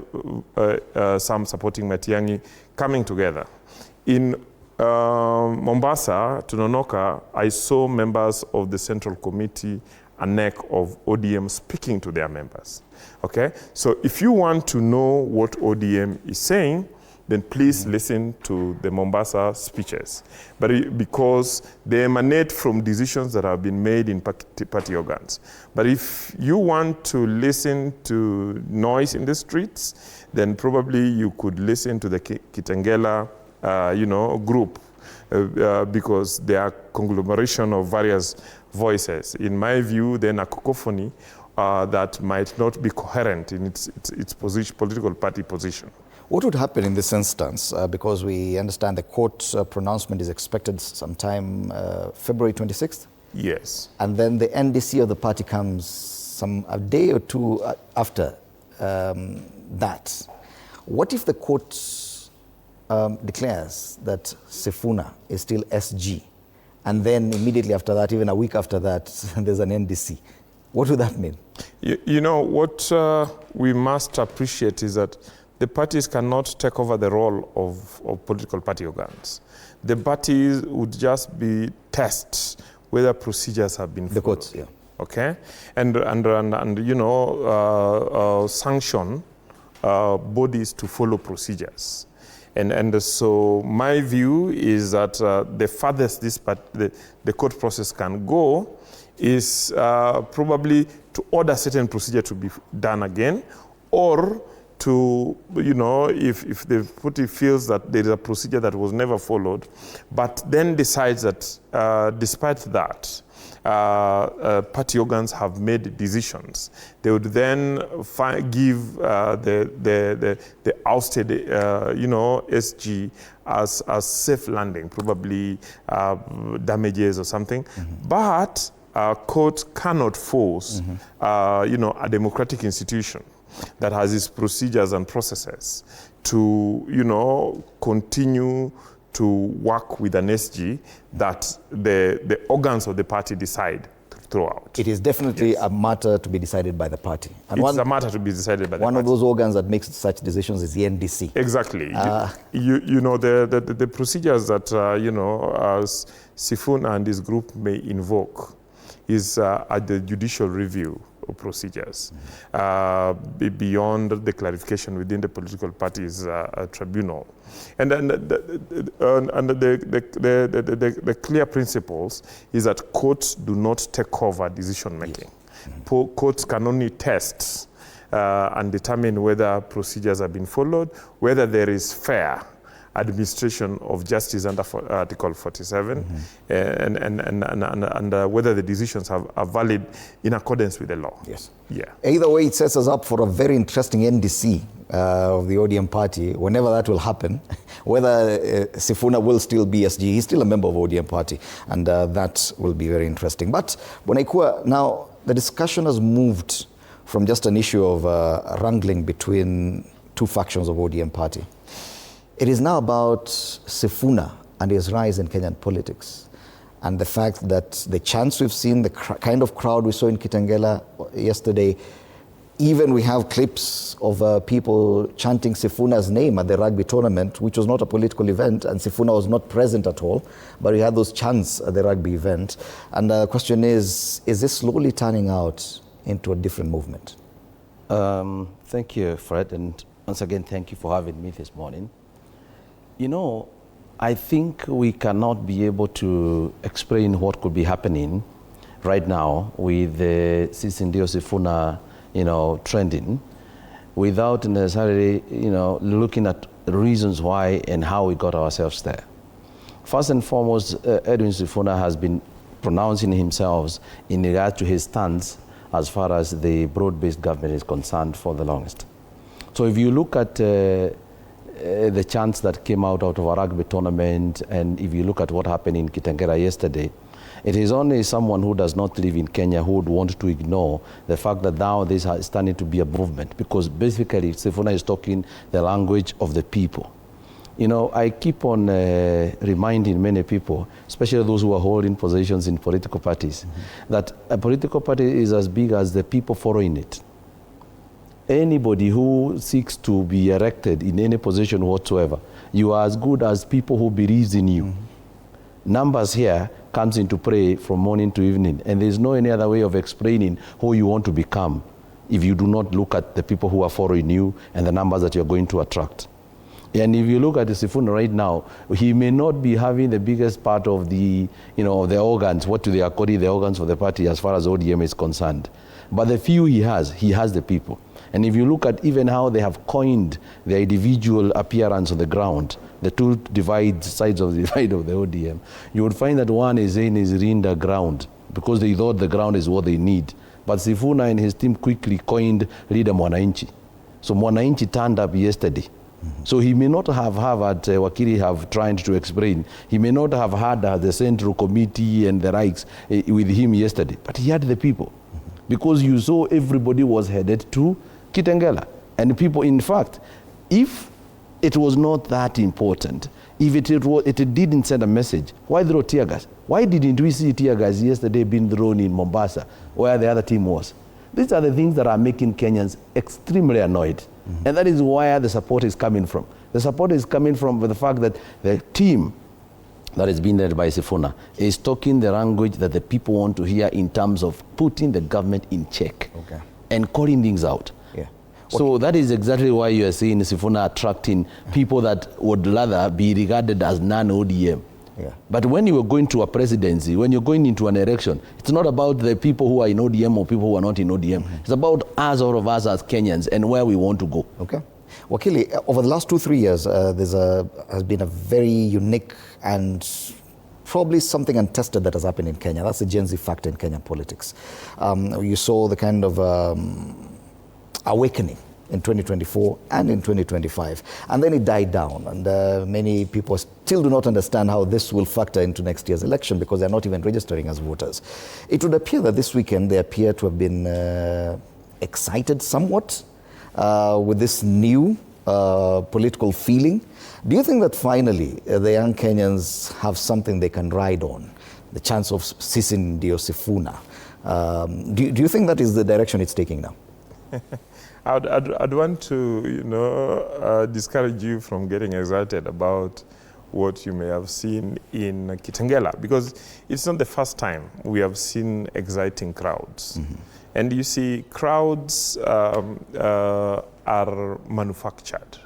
some supporting Matiang'i, coming together. In Mombasa, Tononoka, I saw members of the Central Committee a neck of ODM speaking to their members. Okay? So if you want to know what ODM is saying, then please listen to the Mombasa speeches. But because they emanate from decisions that have been made in party organs. But if you want to listen to noise in the streets, then probably you could listen to the Kitengela group, because they are conglomeration of various voices. In my view, then a cacophony that might not be coherent in its position, political party position. What would happen in this instance? Because we understand the court pronouncement is expected sometime February 26th? Yes. And then the NDC of the party comes a day or two after that. What if the court declares that Sifuna is still SG, and then immediately after that, even a week after that, there's an NDC? What would that mean? You know, what we must appreciate is that the parties cannot take over the role of political party organs. The parties would just be tests whether procedures have been followed. The courts, yeah. Okay? And sanction bodies to follow procedures. And so my view is that the farthest the court process can go is probably to order certain procedure to be done again, or to, if the party feels that there is a procedure that was never followed, but then decides that despite that, party organs have made decisions, they would then give the ousted, SG as safe landing, probably damages or something. But court cannot force, a democratic institution that has its procedures and processes to, continue to work with an SG that the organs of the party decide throughout. It is definitely a matter to be decided by the party. And it's a matter to be decided by the party. One of those organs that makes such decisions is the NDC. Exactly. The procedures that, Sifuna and his group may invoke is at the judicial review of procedures, beyond the clarification within the political party's tribunal. And then the clear principles is that courts do not take over decision making. Yes. Courts can only test and determine whether procedures have been followed, whether there is fair administration of justice under Article 47, and whether the decisions are valid in accordance with the law. Yes. Yeah. Either way, it sets us up for a very interesting NDC of the ODM party, whenever that will happen, whether Sifuna will still be SG. He's still a member of ODM party, and that will be very interesting. But Bonaikua, now the discussion has moved from just an issue of wrangling between two factions of ODM party. It is now about Sifuna and his rise in Kenyan politics, and the fact that the chants we've seen, the kind of crowd we saw in Kitengela yesterday, even we have clips of people chanting Sifuna's name at the rugby tournament, which was not a political event, and Sifuna was not present at all, but we had those chants at the rugby event. And the question is this slowly turning out into a different movement? Thank you, Fred, and once again, thank you for having me this morning. I think we cannot be able to explain what could be happening right now with the Sisindio Sifuna, trending, without necessarily, looking at the reasons why and how we got ourselves there. First and foremost, Edwin Sifuna has been pronouncing himself in regard to his stance as far as the broad-based government is concerned for the longest. So if you look at the chants that came out of a rugby tournament, and if you look at what happened in Kitengela yesterday, it is only someone who does not live in Kenya who would want to ignore the fact that now this is starting to be a movement, because basically Sifuna is talking the language of the people. I keep on reminding many people, especially those who are holding positions in political parties, that a political party is as big as the people following it. Anybody who seeks to be elected in any position whatsoever, you are as good as people who believes in you. numbers here comes into play from morning to evening, and there's no any other way of explaining who you want to become if you do not look at the people who are following you and the numbers that you're going to attract. And if you look at Sifuna right now, he may not be having the biggest part of the, the organs, what do they call it, the organs of the party as far as ODM is concerned. But the few he has the people. And if you look at even how they have coined their individual appearance on the ground, the two sides of the divide of the ODM, you would find that one is saying is in the ground because they thought the ground is what they need. But Sifuna and his team quickly coined leader Mwananchi. So Mwananchi turned up yesterday. Mm-hmm. So he may not have had Wakili have tried to explain. He may not have had the Central Committee and the likes with him yesterday, but he had the people. Mm-hmm. Because you saw everybody was headed to Kitengela. And people, in fact, if it was not that important, if it didn't send a message, why throw tear gas? Why didn't we see tear gas yesterday being thrown in Mombasa, where the other team was? These are the things that are making Kenyans extremely annoyed. Mm-hmm. And that is where the support is coming from. The support is coming from the fact that the team that is being led by Sifuna is talking the language that the people want to hear in terms of putting the government in check and calling things out. So that is exactly why you are seeing Sifuna attracting people that would rather be regarded as non-ODM. Yeah. But when you are going to a presidency, when you're going into an election, it's not about the people who are in ODM or people who are not in ODM. Mm-hmm. It's about us, all of us as Kenyans, and where we want to go. Okay. Wakili, over the last 2-3 years, has been a very unique and probably something untested that has happened in Kenya. That's the Gen Z factor in Kenyan politics. You saw the kind of awakening in 2024 and in 2025. And then it died down. And many people still do not understand how this will factor into next year's election because they're not even registering as voters. It would appear that this weekend they appear to have been excited somewhat with this new political feeling. Do you think that finally the young Kenyans have something they can ride on? The chance of ceasing Sifuna. Do you think that is the direction it's taking now? I'd want to, discourage you from getting excited about what you may have seen in Kitengela, because it's not the first time we have seen exciting crowds. Mm-hmm. And you see, crowds are manufactured.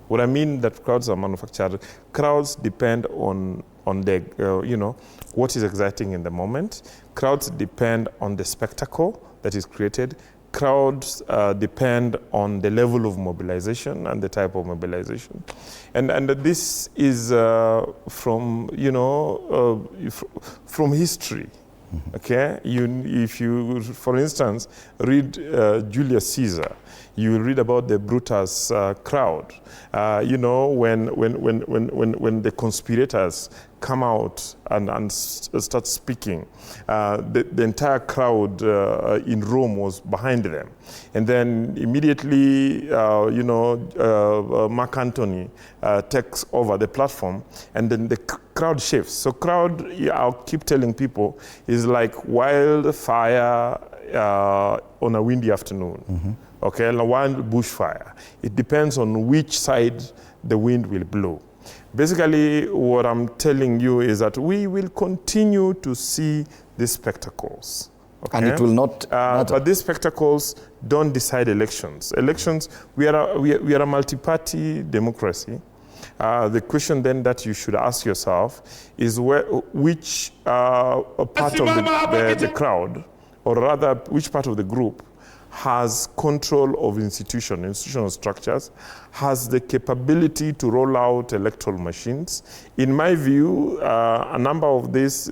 What I mean that crowds are manufactured, crowds depend on the, what is exciting in the moment. Crowds depend on the spectacle that is created. Crowds depend on the level of mobilization and the type of mobilization. And this is from history. Mm-hmm. Okay, if you, for instance, read Julius Caesar, you will read about the Brutus crowd. When the conspirators come out and start speaking, the entire crowd in Rome was behind them. And then immediately, Mark Antony takes over the platform, and then the crowd shifts. So crowd, I'll keep telling people, is like wildfire on a windy afternoon. Mm-hmm. Okay, like wild bushfire. It depends on which side the wind will blow. Basically, what I'm telling you is that we will continue to see these spectacles. Okay? And it will not matter. But these spectacles don't decide elections. Elections, we are a multi-party democracy. The question then that you should ask yourself is which part of the crowd, or rather which part of the group, has control of institutional structures, has the capability to roll out electoral machines. In my view, a number of these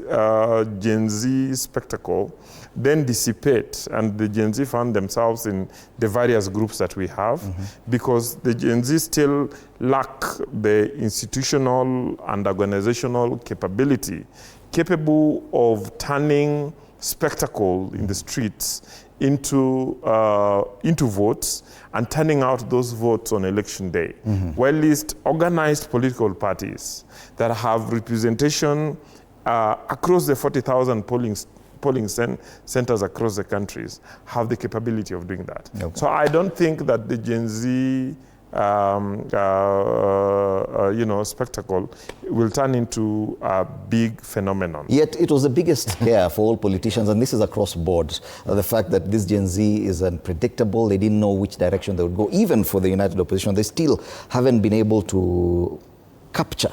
Gen Z spectacle then dissipate, and the Gen Z find themselves in the various groups that we have, mm-hmm. because the Gen Z still lack the institutional and organizational capability capable of turning spectacle in the streets into votes and turning out those votes on election day. Mm-hmm. While least organized political parties that have representation across the 40,000 polling centers across the countries have the capability of doing that. Okay. So I don't think that the Gen Z spectacle will turn into a big phenomenon. Yet it was the biggest scare for all politicians, and this is across board. The fact that this Gen Z is unpredictable, they didn't know which direction they would go. Even for the United Opposition, they still haven't been able to capture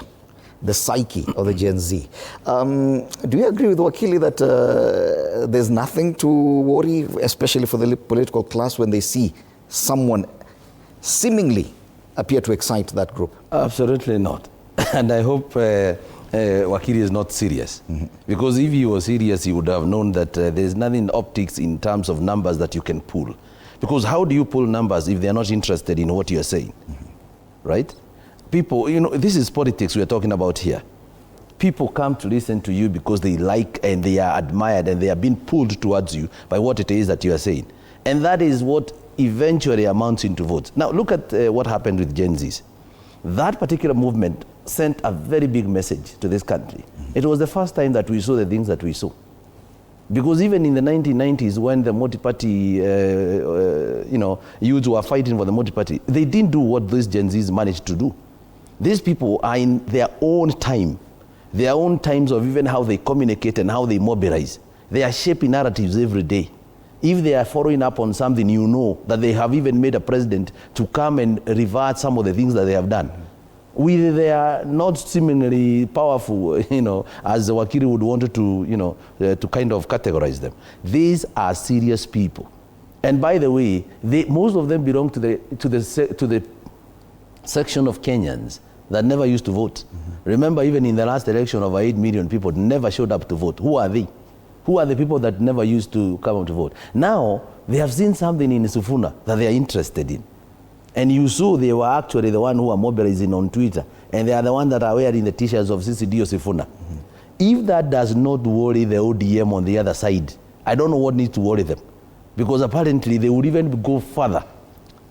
the psyche of the Gen Z. Do you agree with Wakili that there's nothing to worry, especially for the political class, when they see someone seemingly appear to excite that group? Absolutely not. And I hope Wakili is not serious. Because if he was serious, he would have known that there's nothing in optics in terms of numbers that you can pull. Because how do you pull numbers if they're not interested in what you're saying? Right? People, this is politics we're talking about here. People come to listen to you because they like and they are admired and they are being pulled towards you by what it is that you are saying. And that is what eventually amounts into votes. Now look at what happened with Gen Zs. That particular movement sent a very big message to this country. It was the first time that we saw the things that we saw. Because even in the 1990s, when the multi-party, youths were fighting for the multi-party, they didn't do what these Gen Zs managed to do. These people are in their own time, their own times of even how they communicate and how they mobilize. They are shaping narratives every day. If they are following up on something, you know that they have even made a president to come and revert some of the things that they have done. They are not seemingly powerful, as Wakili would want to, to kind of categorize them. These are serious people. And by the way, most of them belong to the section of Kenyans that never used to vote. Remember, even in the last election, over 8 million people never showed up to vote. Who are they? Who are the people that never used to come out to vote? Now, they have seen something in Sifuna that they are interested in. And you saw they were actually the one who are mobilizing on Twitter. And they are the ones that are wearing the t-shirts of Sifuna. If that does not worry the ODM on the other side, I don't know what needs to worry them. Because apparently they would even go further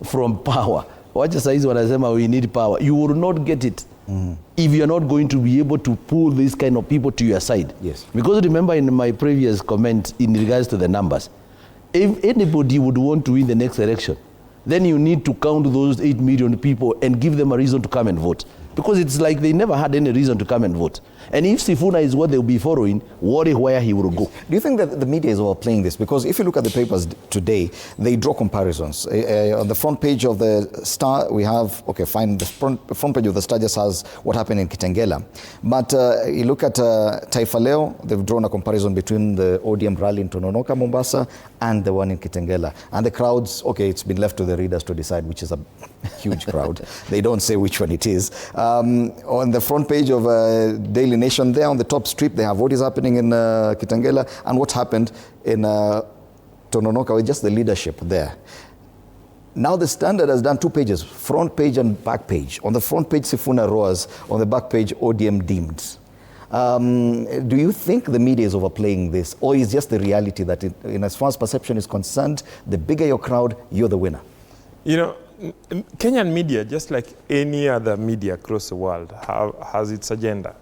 from power. Wacha saizi wanasema we need power. You will not get it if you're not going to be able to pull these kind of people to your side. Yes. Because remember in my previous comment in regards to the numbers, if anybody would want to win the next election, then you need to count those 8 million people and give them a reason to come and vote. Because it's like they never had any reason to come and vote. And if Sifuna is what they'll be following, worry where he will go. Do you think that the media is overplaying this? Because if you look at the papers today, they draw comparisons. On the front page of the Star, we have, okay, fine, the front page of the Star just has what happened in Kitengela. But you look at Taifa Leo, they've drawn a comparison between the ODM rally in Tononoka, Mombasa, and the one in Kitengela. And the crowds, okay, it's been left to the readers to decide which is a huge crowd. They don't say which one it is. On the front page of Daily Nation, there on the top strip, they have what is happening in Kitengela and what happened in Tononoka with just the leadership there. Now the Standard has done 2 pages, front page and back page. On the front page, Sifuna roars. On the back page, ODM deemed. Do you think the media is overplaying this, or is just the reality that in as far as perception is concerned, the bigger your crowd, you're the winner? Kenyan media, just like any other media across the world, has its agenda.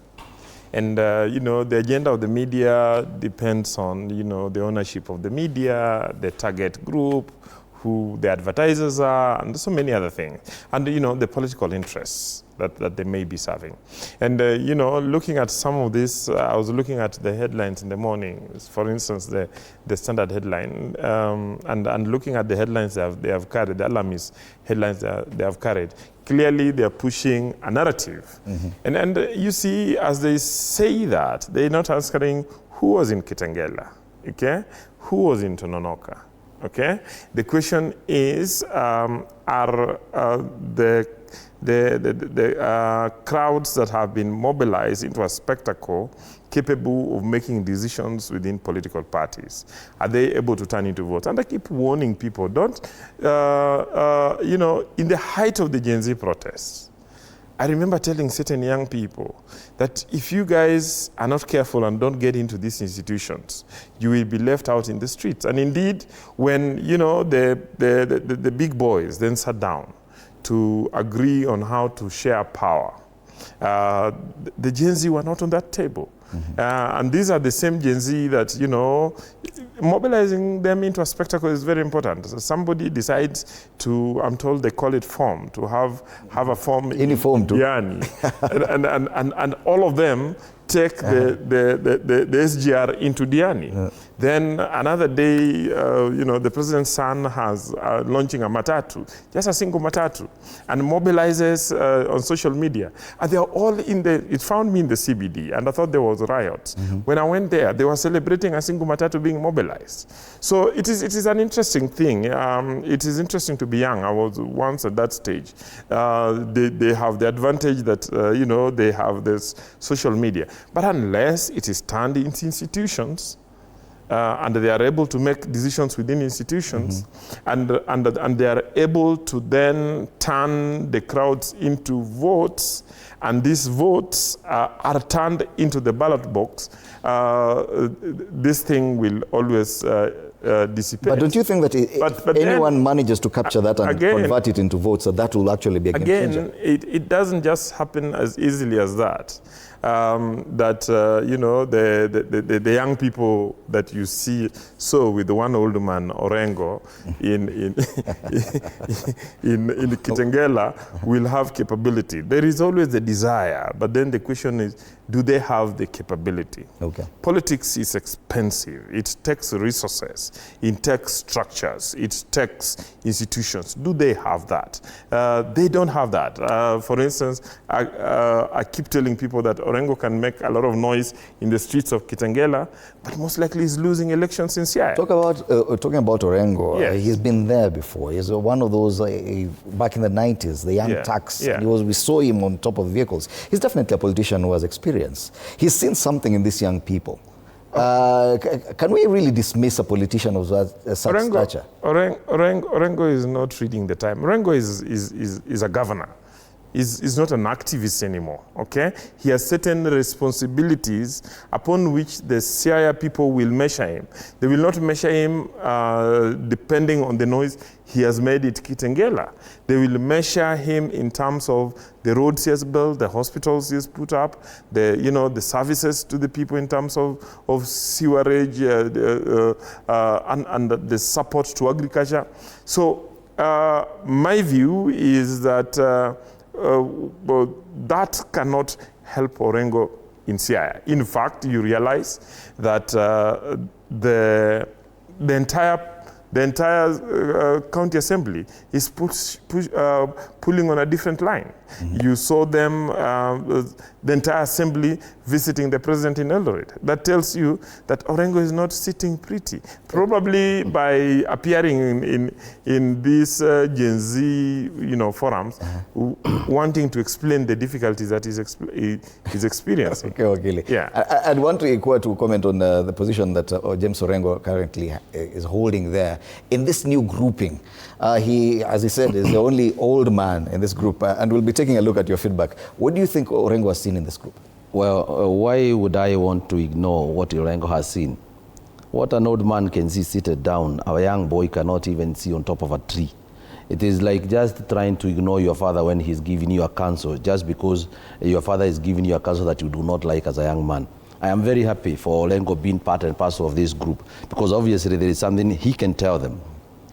And, the agenda of the media depends on, the ownership of the media, the target group, who the advertisers are, and so many other things. And, the political interests that they may be serving. And, looking at some of this, I was looking at the headlines in the morning, for instance, the Standard headline, and looking at the headlines they have carried, the alarmist headlines they have carried. Clearly, they're pushing a narrative. And you see, as they say that, they're not answering who was in Kitengela, okay? Who was in Tononoka, okay? The question is, are the crowds that have been mobilized into a spectacle capable of making decisions within political parties? Are they able to turn into votes? And I keep warning people, don't, in the height of the Gen Z protests, I remember telling certain young people that if you guys are not careful and don't get into these institutions, you will be left out in the streets. And indeed, when, the big boys then sat down to agree on how to share power, the Gen Z were not on that table. And these are the same Gen Z that, mobilizing them into a spectacle is very important. So somebody decides to, I'm told they call it form, to have a form in form too. Diani. and all of them take the SGR into Diani. Then another day, the president's son has launching a matatu, just a single matatu, and mobilizes on social media. And they are all it found me in the CBD, and I thought there was riots. When I went there, they were celebrating a single matatu being mobilized. So it is an interesting thing. It is interesting to be young. I was once at that stage. They have the advantage that, they have this social media. But unless it is turned into institutions, and they are able to make decisions within institutions, and they are able to then turn the crowds into votes, and these votes are turned into the ballot box, this thing will always dissipate. But don't you think that if anyone manages to capture that and convert it into votes, that will actually be a game changer? It doesn't just happen as easily as that. The young people that you saw with the one old man, Orengo, in Kitengela will have capability. There is always the desire, but then the question is, do they have the capability? Okay. Politics is expensive. It takes resources. It takes structures. It takes institutions. Do they have that? They don't have that. For instance, I keep telling people that Orengo can make a lot of noise in the streets of Kitengela, but most likely he's losing elections in Siaya. Talking about Orengo, yes. He's been there before. He's one of those, back in the 90s, the young tax. Yeah. We saw him on top of vehicles. He's definitely a politician who has experience. He's seen something in these young people. Can we really dismiss a politician of such stature? Orengo is not reading the time. Orengo is a governor. Is not an activist anymore, okay? He has certain responsibilities upon which the Siaya people will measure him. They will not measure him depending on the noise he has made at Kitengela. They will measure him in terms of the roads he has built, the hospitals he has put up, the services to the people in terms of sewerage and the support to agriculture. So my view is that that cannot help Orengo in Siaya. In fact, you realize that the entire county assembly is pulling on a different line. You saw them, the entire assembly visiting the president in Eldoret. That tells you that Orengo is not sitting pretty. Probably by appearing in these Gen Z, forums, wanting to explain the difficulties that he's experiencing. Okay. Yeah. I'd want to comment on the position that James Orengo currently is holding there. In this new grouping, he, as he said, is the only old man in this group, and we'll be taking a look at your feedback. What do you think Orengo has seen in this group? Well, why would I want to ignore what Orengo has seen? What an old man can see seated down, a young boy cannot even see on top of a tree. It is like just trying to ignore your father when he's giving you a counsel, just because your father is giving you a counsel that you do not like as a young man. I am very happy for Orengo being part and parcel of this group, because obviously there is something he can tell them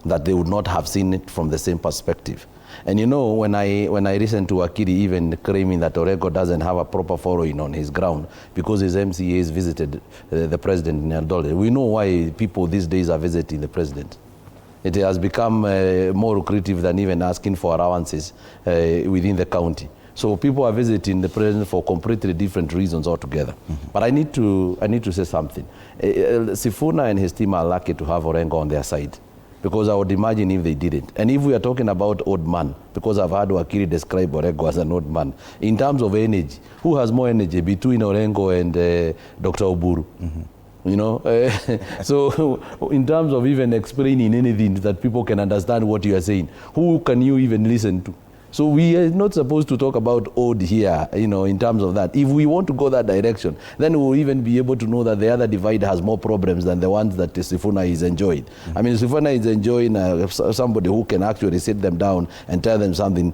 that they would not have seen it from the same perspective. And when I listen to Akiri even claiming that Orengo doesn't have a proper following on his ground because his MCAs visited the president in Eldoret, we know why people these days are visiting the president. It has become more lucrative than even asking for allowances within the county. So people are visiting the president for completely different reasons altogether. But I need to say something. Sifuna and his team are lucky to have Orengo on their side, because I would imagine if they didn't. And if we are talking about old man, because I've heard Wakiri describe Orengo as an old man, in terms of energy, who has more energy between Orengo and Dr. Oburu? So in terms of even explaining anything that people can understand what you are saying, who can you even listen to? So we are not supposed to talk about old here, in terms of that. If we want to go that direction, then we'll even be able to know that the other divide has more problems than the ones that Sifuna is enjoying. I mean, Sifuna is enjoying somebody who can actually sit them down and tell them something,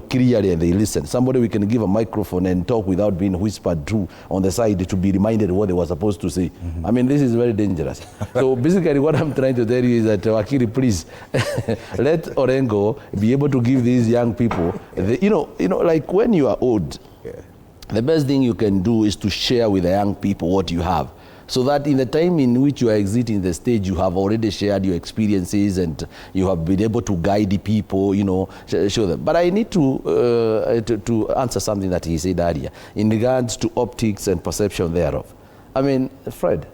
clearly, and they listen. Somebody we can give a microphone and talk without being whispered to on the side to be reminded what they were supposed to say. I mean, this is very dangerous. So basically what I'm trying to tell you is that, Wakili, please, let Orengo be able to give these young people, like when you are old, the best thing you can do is to share with the young people what you have. So that in the time in which you are exiting the stage, you have already shared your experiences and you have been able to guide the people, show them. But I need to answer something that he said earlier in regards to optics and perception thereof. I mean, Fred,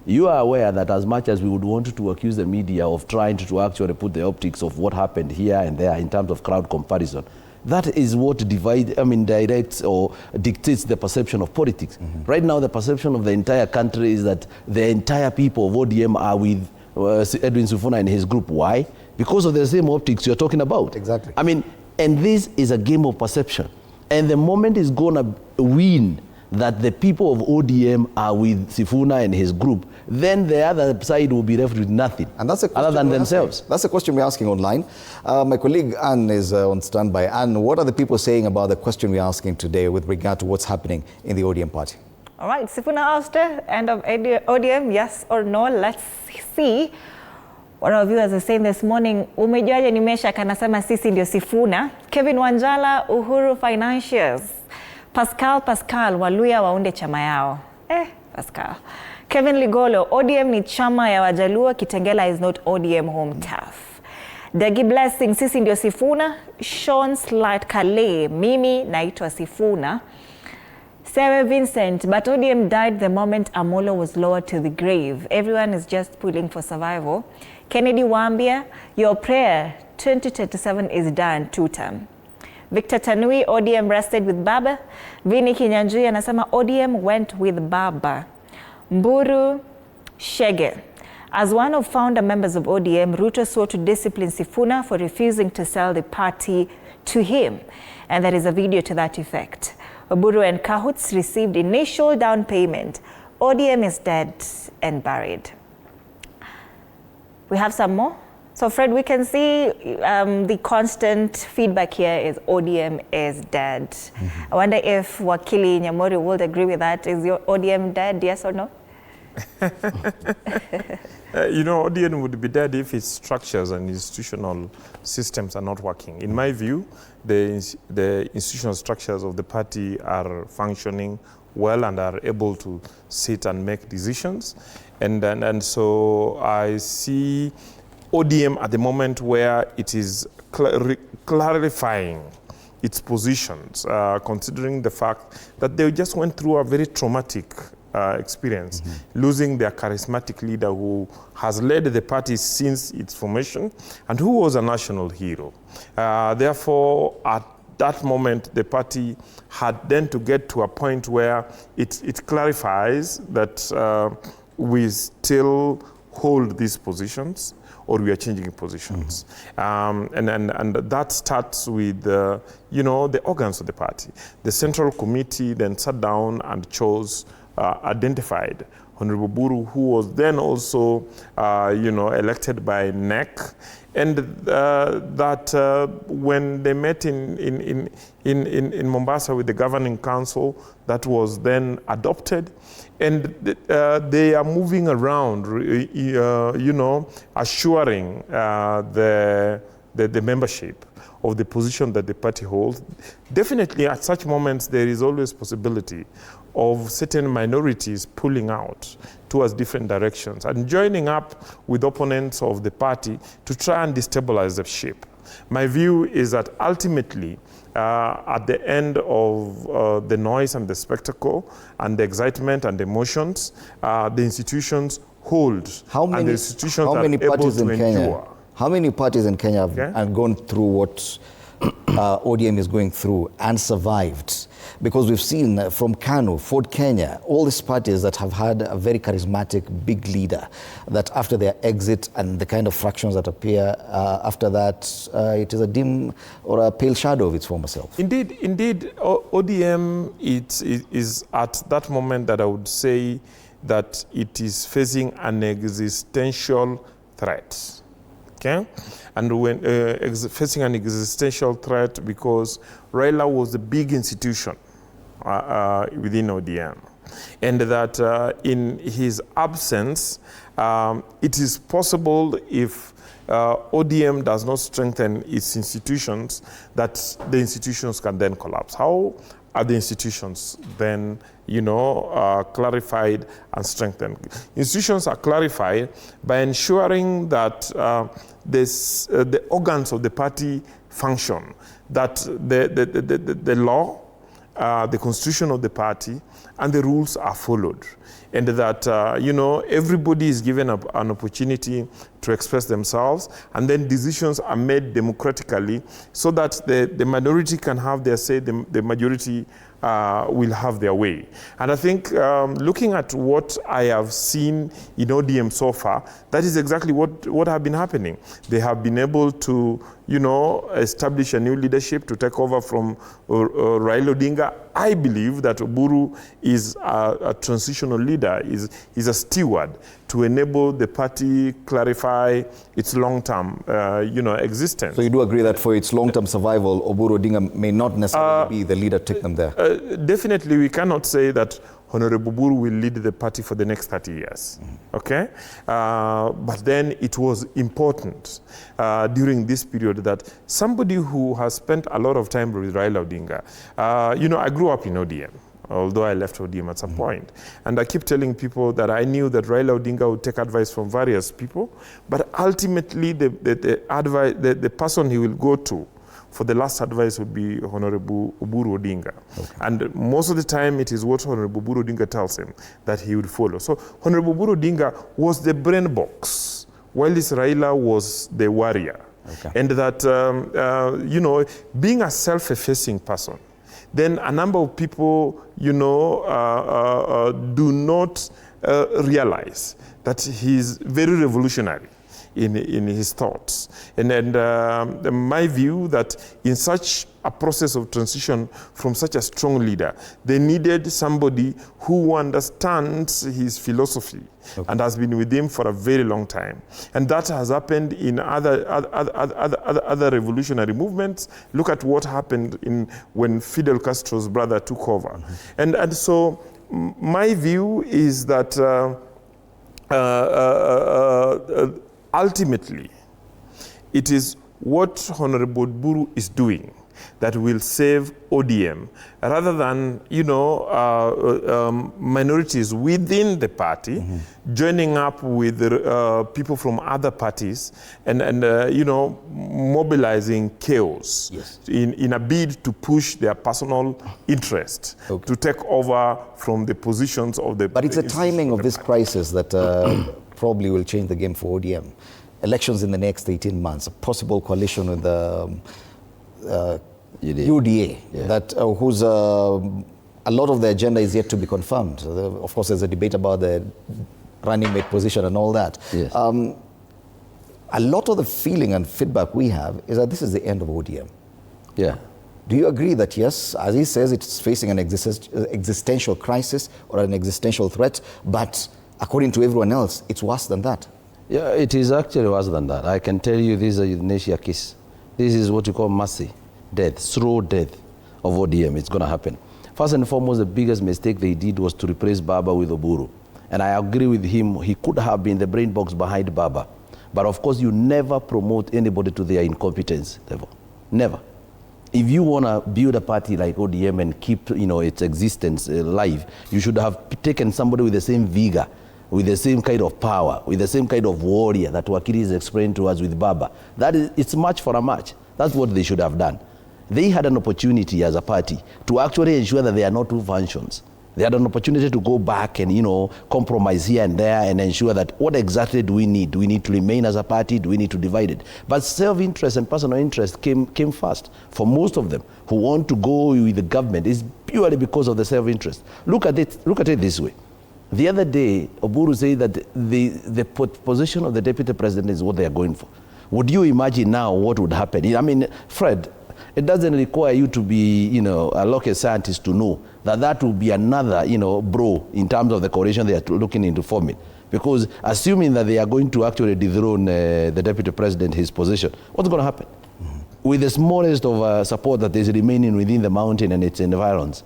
you are aware that as much as we would want to accuse the media of trying to actually put the optics of what happened here and there in terms of crowd comparison, that is what directs or dictates the perception of politics. Right now, the perception of the entire country is that the entire people of ODM are with Edwin Sifuna and his group. Why? Because of the same optics you're talking about. Exactly. I mean, and this is a game of perception. And the moment is going to win that the people of ODM are with Sifuna and his group, then the other side will be left with nothing, and that's a other than themselves. That's a question we're asking online. My colleague Anne is on standby. Anne, what are the people saying about the question we're asking today with regard to what's happening in the ODM party? All right, Sifuna Ouster, end of ODM, yes or no? Let's see what our viewers are saying this morning. Umejuaje nimesha kanasema sisi ndio Sifuna. Kevin Wanjala, Uhuru Financials. Pascal, Waluya waunde chama yao. Pascal. Kevin Ligolo, ODM ni chama ya Wajaluo, Kitengela is not ODM home turf. Dagi Blessing, sisi ndio Sifuna. Sean Slight Kale, mimi naitwa Sifuna. Sarah Vincent, but ODM died the moment Amolo was lowered to the grave. Everyone is just pulling for survival. Kennedy Wambia, your prayer, 2027 is done, 2-term. Victor Tanui, ODM rested with Baba. Vini Kinyanjui anasema ODM went with Baba. Mburu Shege, as one of founder members of ODM, Ruto swore to discipline Sifuna for refusing to sell the party to him. And there is a video to that effect. Oburu and Kahuts received initial down payment. ODM is dead and buried. We have some more. So Fred, we can see the constant feedback here is ODM is dead. I wonder if Wakili Nyamori would agree with that. Is your ODM dead, yes or no? ODM would be dead if its structures and institutional systems are not working. In my view, the institutional structures of the party are functioning well and are able to sit and make decisions. And so I see ODM at the moment where it is clarifying its positions, considering the fact that they just went through a very traumatic experience, losing their charismatic leader who has led the party since its formation and who was a national hero. Therefore, at that moment, the party had then to get to a point where it clarifies that we still hold these positions, or we are changing positions. And that starts with, the organs of the party. The Central Committee then sat down and chose, identified Honorable Buru, who was then also, elected by NEC. And that when they met in Mombasa with the governing council, that was then adopted. And they are moving around, assuring the membership of the position that the party holds. Definitely at such moments, there is always possibility of certain minorities pulling out towards different directions and joining up with opponents of the party to try and destabilize the ship. My view is that ultimately, at the end of the noise and the spectacle and the excitement and the emotions, the institutions hold. How many, and the institutions how many are able parties to in Kenya? endure. How many parties in Kenya have gone through what ODM is going through and survived? Because we've seen from KANU, Ford Kenya, all these parties that have had a very charismatic big leader, that after their exit and the kind of fractions that appear after that, it is a dim or a pale shadow of its former self. Indeed, ODM is at that moment that I would say that it is facing an existential threat. Okay? And when facing an existential threat because Raila was a big institution within ODM. And that in his absence, it is possible if ODM does not strengthen its institutions, that the institutions can then collapse. How are the institutions then, clarified and strengthened? Institutions are clarified by ensuring that the organs of the party function, that the law, the constitution of the party, and the rules are followed. And that, everybody is given an opportunity to express themselves, and then decisions are made democratically so that the minority can have their say, the majority will have their way. And I think looking at what I have seen in ODM so far, that is exactly what have been happening. They have been able to, establish a new leadership to take over from Raila Odinga. I believe that Oburu is a transitional leader, is a steward to enable the party clarify its long-term, existence. So you do agree that for its long-term survival, Oburu Odinga may not necessarily be the leader to take them there? Definitely, we cannot say that Honorable Oburu will lead the party for the next 30 years, okay? But then it was important during this period that somebody who has spent a lot of time with Raila Odinga, I grew up in ODM, although I left ODM at some point. And I keep telling people that I knew that Raila Odinga would take advice from various people, but ultimately the person he will go to for the last advice would be Honorable Oburu Odinga. Okay. And most of the time it is what Honorable Oburu Odinga tells him that he would follow. So Honorable Oburu Odinga was the brain box, while this Raila was the warrior. Okay. And that, being a self-effacing person, then a number of people, do not realize that he's very revolutionary in his thoughts. And my view that in such a process of transition from such a strong leader, they needed somebody who understands his philosophy and has been with him for a very long time. And that has happened in other revolutionary movements. Look at what happened when Fidel Castro's brother took over. And so my view is that ultimately, it is what Honorable Oburu is doing that will save ODM, rather than, minorities within the party joining up with people from other parties and mobilizing chaos in a bid to push their personal interest to take over from the positions of the... But it's the timing of this crisis that probably will change the game for ODM. Elections in the next 18 months, a possible coalition with the UDA, that whose a lot of the agenda is yet to be confirmed. Of course, there's a debate about the running mate position and all that. Yes. A lot of the feeling and feedback we have is that this is the end of ODM. Yeah. Do you agree that, yes, as he says, it's facing an existential crisis or an existential threat, but according to everyone else, it's worse than that? Yeah, it is actually worse than that. I can tell you this is a euthanasia case. This is what you call mercy, death, slow death of ODM. It's going to happen. First and foremost, the biggest mistake they did was to replace BAMBA with Oburu. And I agree with him, he could have been the brain box behind BAMBA. But of course, you never promote anybody to their incompetence level. Never. If you want to build a party like ODM and keep its existence alive, you should have taken somebody with the same vigor, with the same kind of power, with the same kind of warrior that Wakili is explained to us with BAMBA. It's match for a match. That's what they should have done. They had an opportunity as a party to actually ensure that there are not two functions. They had an opportunity to go back and, you know, compromise here and there and ensure that what exactly do we need? Do we need to remain as a party? Do we need to divide it? But self-interest and personal interest came first. For most of them who want to go with the government, is purely because of the self-interest. Look at it this way. The other day, Oburu said that the position of the deputy president is what they are going for. Would you imagine now what would happen? I mean, Fred, it doesn't require you to be, you know, a rocket scientist to know that that will be another, you know, bro in terms of the coalition they are looking into forming. Because assuming that they are going to actually dethrone the deputy president, his position, what's going to happen? With the smallest of support that is remaining within the mountain and its environs,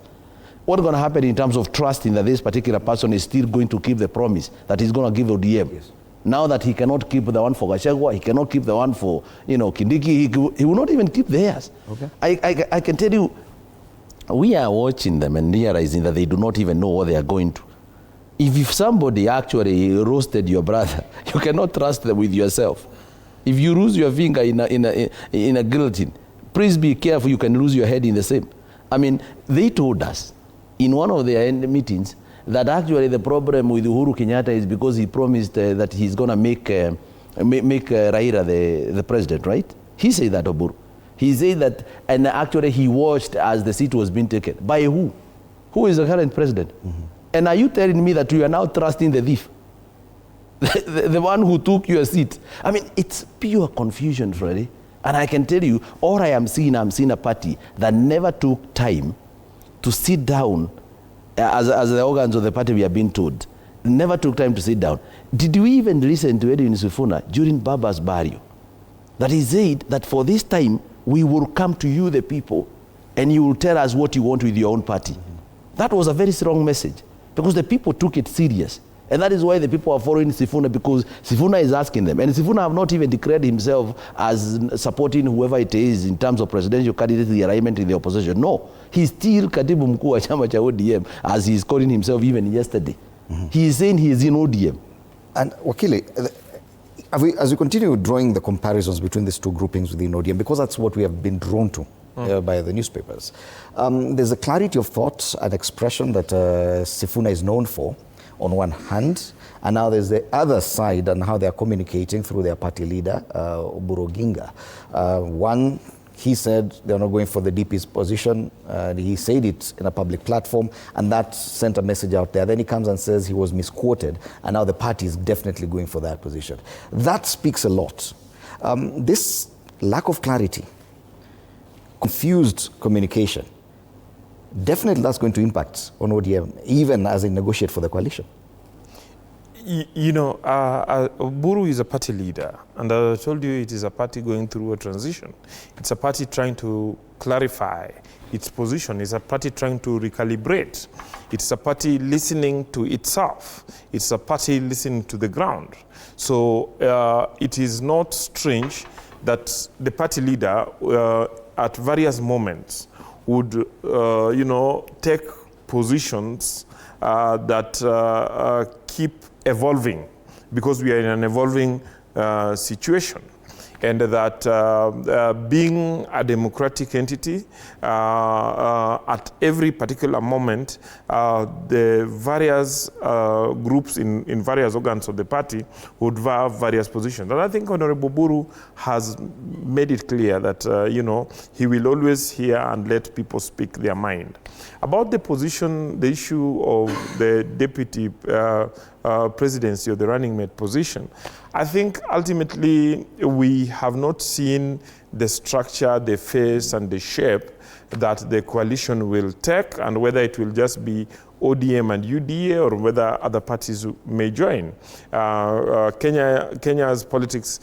what's going to happen in terms of trusting that this particular person is still going to keep the promise that he's going to give ODM? Yes. Now that he cannot keep the one for Gachagua, he cannot keep the one for, you know, Kindiki, he will not even keep theirs. Okay. I can tell you, we are watching them and realizing that they do not even know what they are going to. If somebody actually roasted your brother, you cannot trust them with yourself. If you lose your finger in a guillotine, please be careful, you can lose your head in the same. I mean, they told us in one of their meetings that actually the problem with Uhuru Kenyatta is because he promised that he's going to make Raila the president, right? He said that, Oburu. He said that, and actually he watched as the seat was being taken. By who? Who is the current president? Mm-hmm. And are you telling me that you are now trusting the thief? the one who took your seat? I mean, it's pure confusion, Freddie. And I can tell you, all I'm seeing a party that never took time to sit down as the organs of the party we have been told, never took time to sit down. Did we even listen to Edwin Sifuna during Baba's burial? That he said that for this time, we will come to you, the people, and you will tell us what you want with your own party. Mm-hmm. That was a very strong message because the people took it serious. And that is why the people are following Sifuna, because Sifuna is asking them. And Sifuna have not even declared himself as supporting whoever it is in terms of presidential candidate, the alignment in the opposition. No, he's still Katibu Mkuu wa Chama cha ODM, as he's calling himself even yesterday. Mm-hmm. He is saying he is in ODM. And Wakili, as we continue drawing the comparisons between these two groupings within ODM, because that's what we have been drawn to by the newspapers, there's a clarity of thought and expression that Sifuna is known for, on one hand, and now there's the other side and how they're communicating through their party leader, Oburu Oginga. One, he said they're not going for the DP's position. He said it in a public platform, and that sent a message out there. Then he comes and says he was misquoted, and now the party is definitely going for that position. That speaks a lot. This lack of clarity, confused communication, definitely that's going to impact on ODM, even as they negotiate for the coalition. You know, Oburu is a party leader, and as I told you, it is a party going through a transition. It's a party trying to clarify its position. It's a party trying to recalibrate. It's a party listening to itself. It's a party listening to the ground. So it is not strange that the party leader, at various moments, would, you know, take positions that keep evolving, because we are in an evolving situation. And that being a democratic entity, at every particular moment, the various groups in various organs of the party would have various positions. And I think Honorable Buru has made it clear that, you know, he will always hear and let people speak their mind. About the position, the issue of the deputy presidency or the running mate position, I think ultimately we have not seen the structure, the face and the shape that the coalition will take, and whether it will just be ODM and UDA or whether other parties may join. Kenya's politics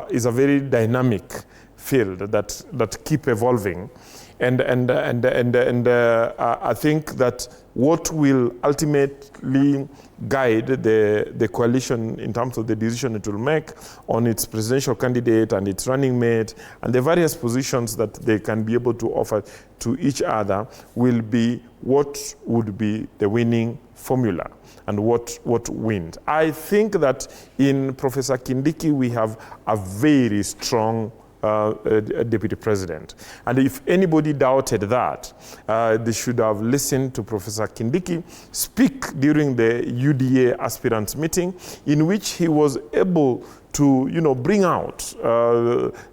is a very dynamic field that keep evolving. And I think that what will ultimately guide the coalition in terms of the decision it will make on its presidential candidate and its running mate and the various positions that they can be able to offer to each other will be what would be the winning formula and what wins. I think that in Professor Kindiki we have a very strong deputy president. And if anybody doubted that, they should have listened to Professor Kindiki speak during the UDA aspirants meeting, in which he was able to, bring out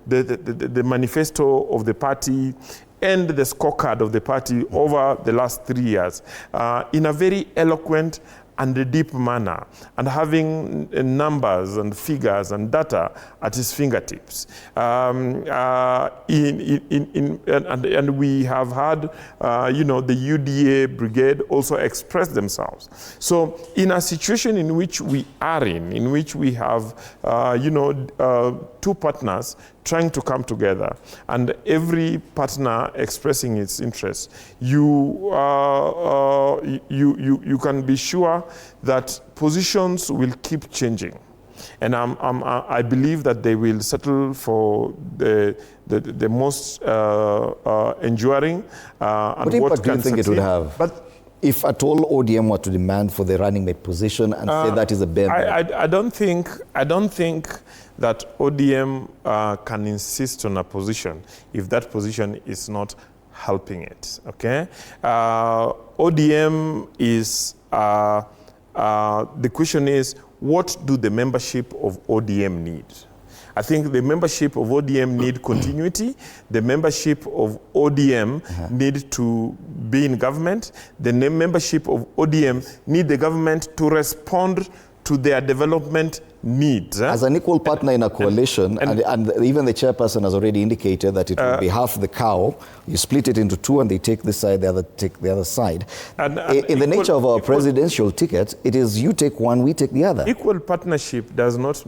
the manifesto of the party and the scorecard of the party over the last 3 years in a very eloquent and a deep manner, and having numbers and figures and data at his fingertips. And we have had, the UDA brigade also express themselves. So in a situation in which we are in which we have, two partners trying to come together, and every partner expressing its interest, you can be sure that positions will keep changing. And I believe that they will settle for the most enduring. What impact do you think it would have? But if at all ODM were to demand for the running mate position and say that is a bare minimum? I don't think that ODM can insist on a position if that position is not helping it. Okay, ODM is the question is, what do the membership of ODM need? I think the membership of ODM need continuity. The membership of ODM need to be in government. The membership of ODM need the government to respond to their development needs. As an equal partner in a coalition, and even the chairperson has already indicated that it will be half the cow. You split it into two and they take this side, the other take the other side. In the nature of our presidential ticket, it is you take one, we take the other. Equal partnership does not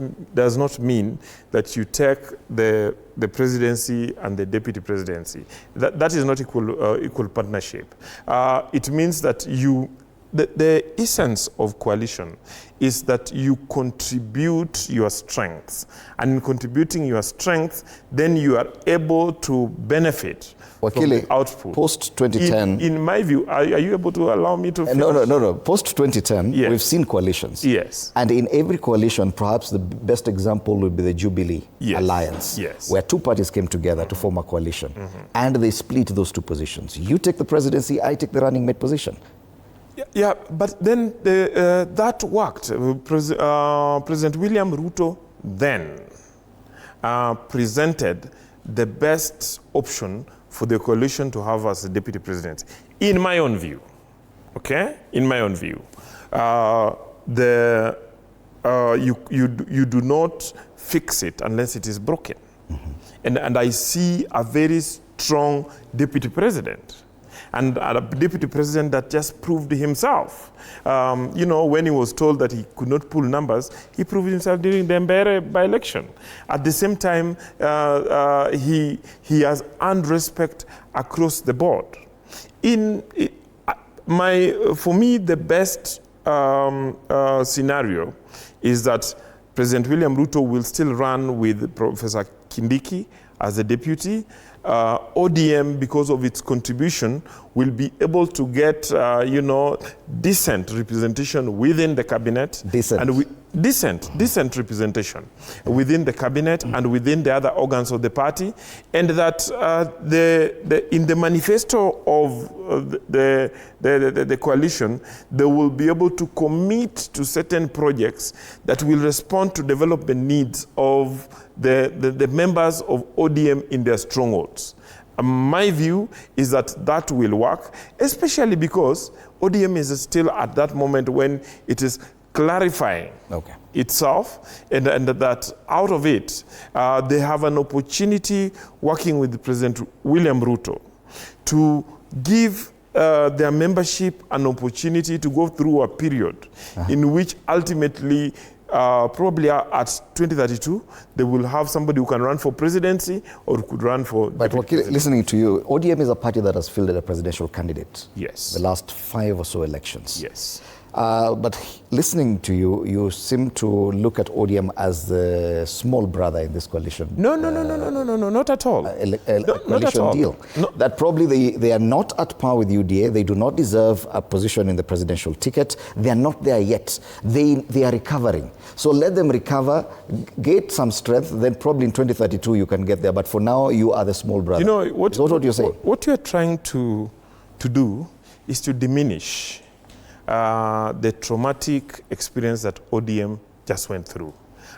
mean that you take the presidency and the deputy presidency. That is not equal partnership. It means that the essence of coalition is that you contribute your strengths. And in contributing your strength, then you are able to benefit from the output. Post-2010... In my view, are you able to allow me to finish? No. Post-2010, we've seen coalitions. Yes. And in every coalition, perhaps the best example would be the Jubilee Alliance, where two parties came together to form a coalition. And they split those two positions. You take the presidency, I take the running mate position. Yeah, but then that worked. President William Ruto then presented the best option for the coalition to have as a deputy president, in my own view. Okay, in my own view, you do not fix it unless it is broken, and I see a very strong deputy president. And a deputy president that just proved himself. When he was told that he could not pull numbers, he proved himself during the Mbere by-election. At the same time, he has earned respect across the board. For me, the best scenario is that President William Ruto will still run with Professor Kindiki as a deputy. ODM, because of its contribution, will be able to get, decent representation within the cabinet. Decent representation within the cabinet and within the other organs of the party, and that in the manifesto of the coalition, they will be able to commit to certain projects that will respond to development needs of the members of ODM in their strongholds. My view is that will work, especially because ODM is still at that moment when it is clarifying itself, and that out of it, they have an opportunity working with President William Ruto to give their membership an opportunity to go through a period in which ultimately probably at 2032, they will have somebody who can run for presidency or could run for... But listening to you, ODM is a party that has fielded a presidential candidate. Yes. The last 5 or so elections. Yes. But listening to you, you seem to look at ODM as the small brother in this coalition. No, not at all. Coalition deal. No. That probably they are not at par with UDA. They do not deserve a position in the presidential ticket. They are not there yet. They are recovering. So let them recover, get some strength, then probably in 2032 you can get there. But for now, you are the small brother. You know, what you're saying? What you're trying to do is to diminish the traumatic experience that ODM just went through,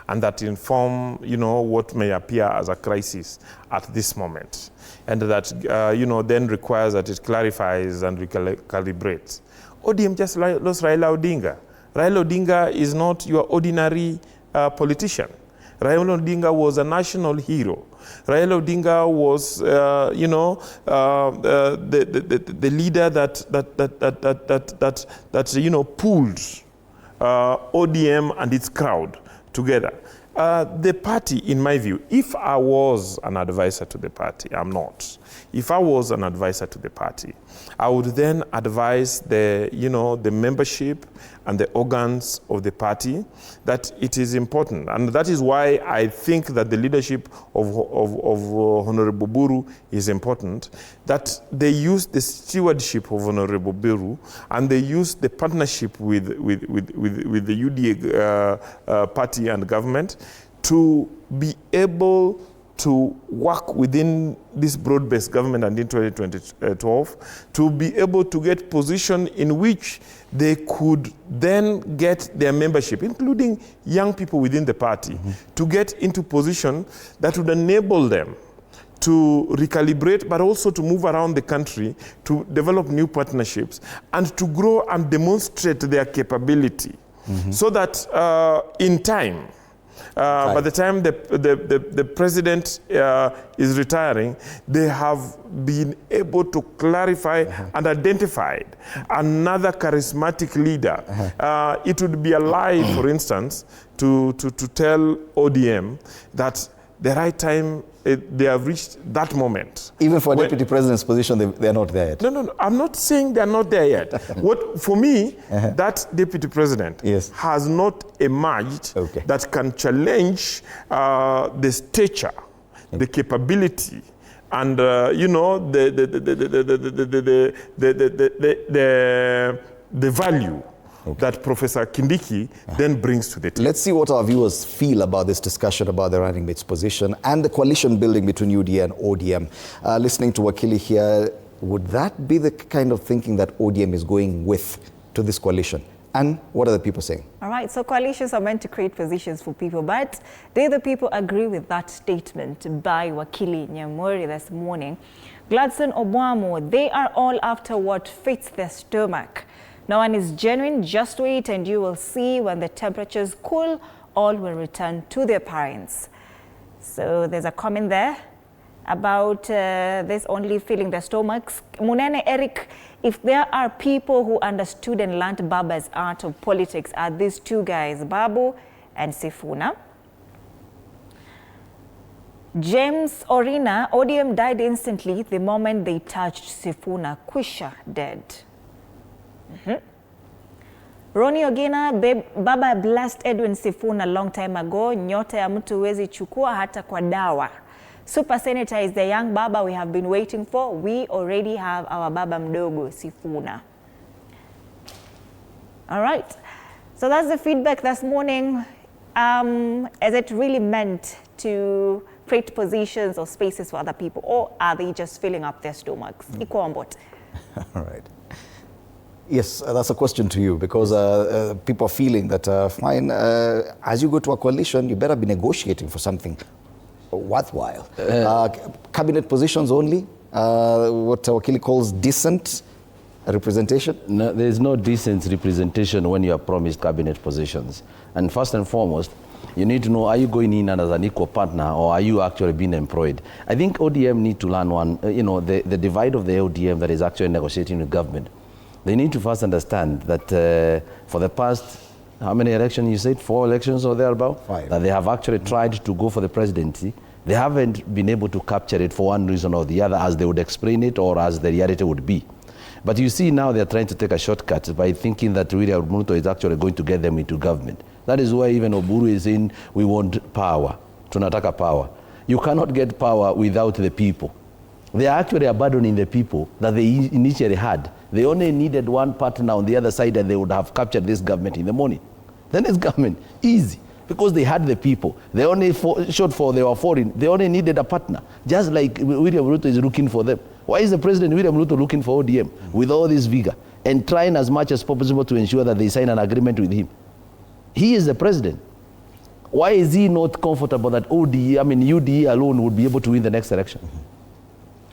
and that inform, you know, what may appear as a crisis at this moment, and that, you know, then requires that it clarifies and recalibrates. ODM just lost Raila Odinga. Raila Odinga is not your ordinary politician. Raila Odinga was a national hero. Raila Odinga was, you know, the leader that you know, pulled ODM and its crowd together. The party, in my view, if I was an advisor to the party, I'm not. If I was an advisor to the party, I would then advise the, you know, the membership and the organs of the party that it is important. And that is why I think that the leadership of Honorable Buru is important, that they use the stewardship of Honorable Buru and they use the partnership with the UDA party and government to be able to work within this broad-based government and in 2012, to be able to get position in which they could then get their membership, including young people within the party, to get into position that would enable them to recalibrate, but also to move around the country, to develop new partnerships, and to grow and demonstrate their capability, so that in time, by the time the president is retiring, they have been able to clarify and identify another charismatic leader. It would be a lie, for instance, to tell ODM that the right time, they have reached that moment. Even for a deputy president's position, they are not there yet. No. I'm not saying they are not there yet. What, for me, that deputy president has not emerged that can challenge the stature, the capability, and you know, the value that Professor Kindiki then brings to the table. Let's see what our viewers feel about this discussion about the running mate's position and the coalition building between UDA and ODM. Listening to Wakili here, would that be the kind of thinking that ODM is going with to this coalition? And what are the people saying? All right, so coalitions are meant to create positions for people, but do the people agree with that statement by Wakili Nyamori this morning? Gladson Obwamo, they are all after what fits their stomach. No one is genuine, just wait and you will see when the temperatures cool, all will return to their parents. So there's a comment there about this only filling their stomachs. Munene Eric, if there are people who understood and learned Baba's art of politics, are these two guys, Babu and Sifuna. James Orina, ODM died instantly the moment they touched Sifuna, Kwisha dead. Ronnie Ogina, Baba blessed Edwin Sifuna a long time ago. Nyota ya mtu wezi chukua hata kwa dawa. Super Senator is the young Baba we have been waiting for. We already have our Baba mdogo Sifuna. All right. So that's the feedback this morning. Is it really meant to create positions or spaces for other people, or are they just filling up their stomachs? All right. Yes, that's a question to you, because people are feeling that, fine, as you go to a coalition, you better be negotiating for something worthwhile. Cabinet positions only, what Wakili calls decent representation? No, there is no decent representation when you are promised cabinet positions. And first and foremost, you need to know, are you going in as an equal partner, or are you actually being employed? I think ODM need to learn one, you know, the divide of the ODM that is actually negotiating with government. They need to first understand that for the past, how many elections you said? 4 elections or thereabout? 5. That they have actually tried to go for the presidency. They haven't been able to capture it for one reason or the other, as they would explain it or as the reality would be. But you see now they're trying to take a shortcut by thinking that William Ruto is actually going to get them into government. That is why even Oburu is in, we want power. Tunataka power. You cannot get power without the people. They are actually abandoning the people that they initially had. They only needed one partner on the other side and they would have captured this government in the morning. Then this government, easy. Because they had the people. They only showed for they were foreign. They only needed a partner. Just like William Ruto is looking for them. Why is the President William Ruto looking for ODM with all this vigor and trying as much as possible to ensure that they sign an agreement with him? He is the president. Why is he not comfortable that UDE alone would be able to win the next election?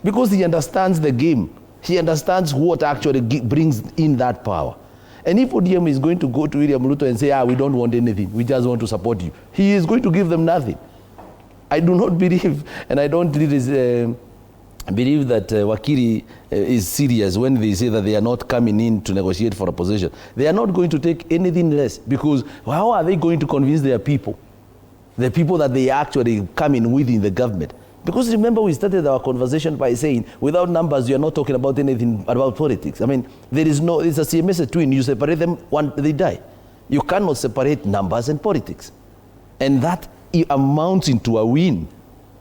Because he understands the game. He understands what actually brings in that power. And if ODM is going to go to William Ruto and say, we don't want anything, we just want to support you, he is going to give them nothing. I do not believe, and I don't believe that Wakiri is serious when they say that they are not coming in to negotiate for a position. They are not going to take anything less, because how are they going to convince their people? The people that they actually come in within the government. Because remember, we started our conversation by saying, without numbers, you're not talking about anything about politics. I mean, it's a CMS twin. You separate them, they die. You cannot separate numbers and politics. And that amounts into a win.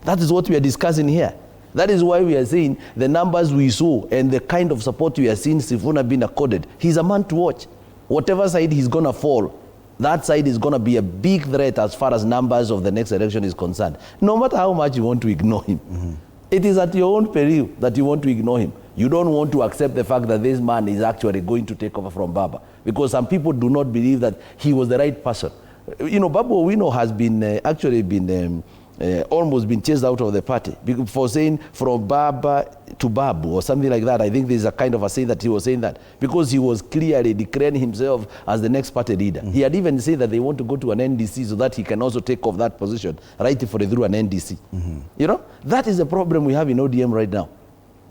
That is what we are discussing here. That is why we are saying the numbers we saw and the kind of support we are seeing Sifuna being accorded, he's a man to watch. Whatever side he's going to fall, that side is going to be a big threat as far as numbers of the next election is concerned. No matter how much you want to ignore him. It is at your own peril that you want to ignore him. You don't want to accept the fact that this man is actually going to take over from BAMBA, because some people do not believe that he was the right person. You know, Babu Owino has been almost been chased out of the party for saying from Baba to Babu or something like that. I think there's a kind of a say that he was saying that because he was clearly declaring himself as the next party leader. He had even said that they want to go to an NDC so that he can also take off that position rightfully through an NDC. You know, that is the problem we have in ODM right now,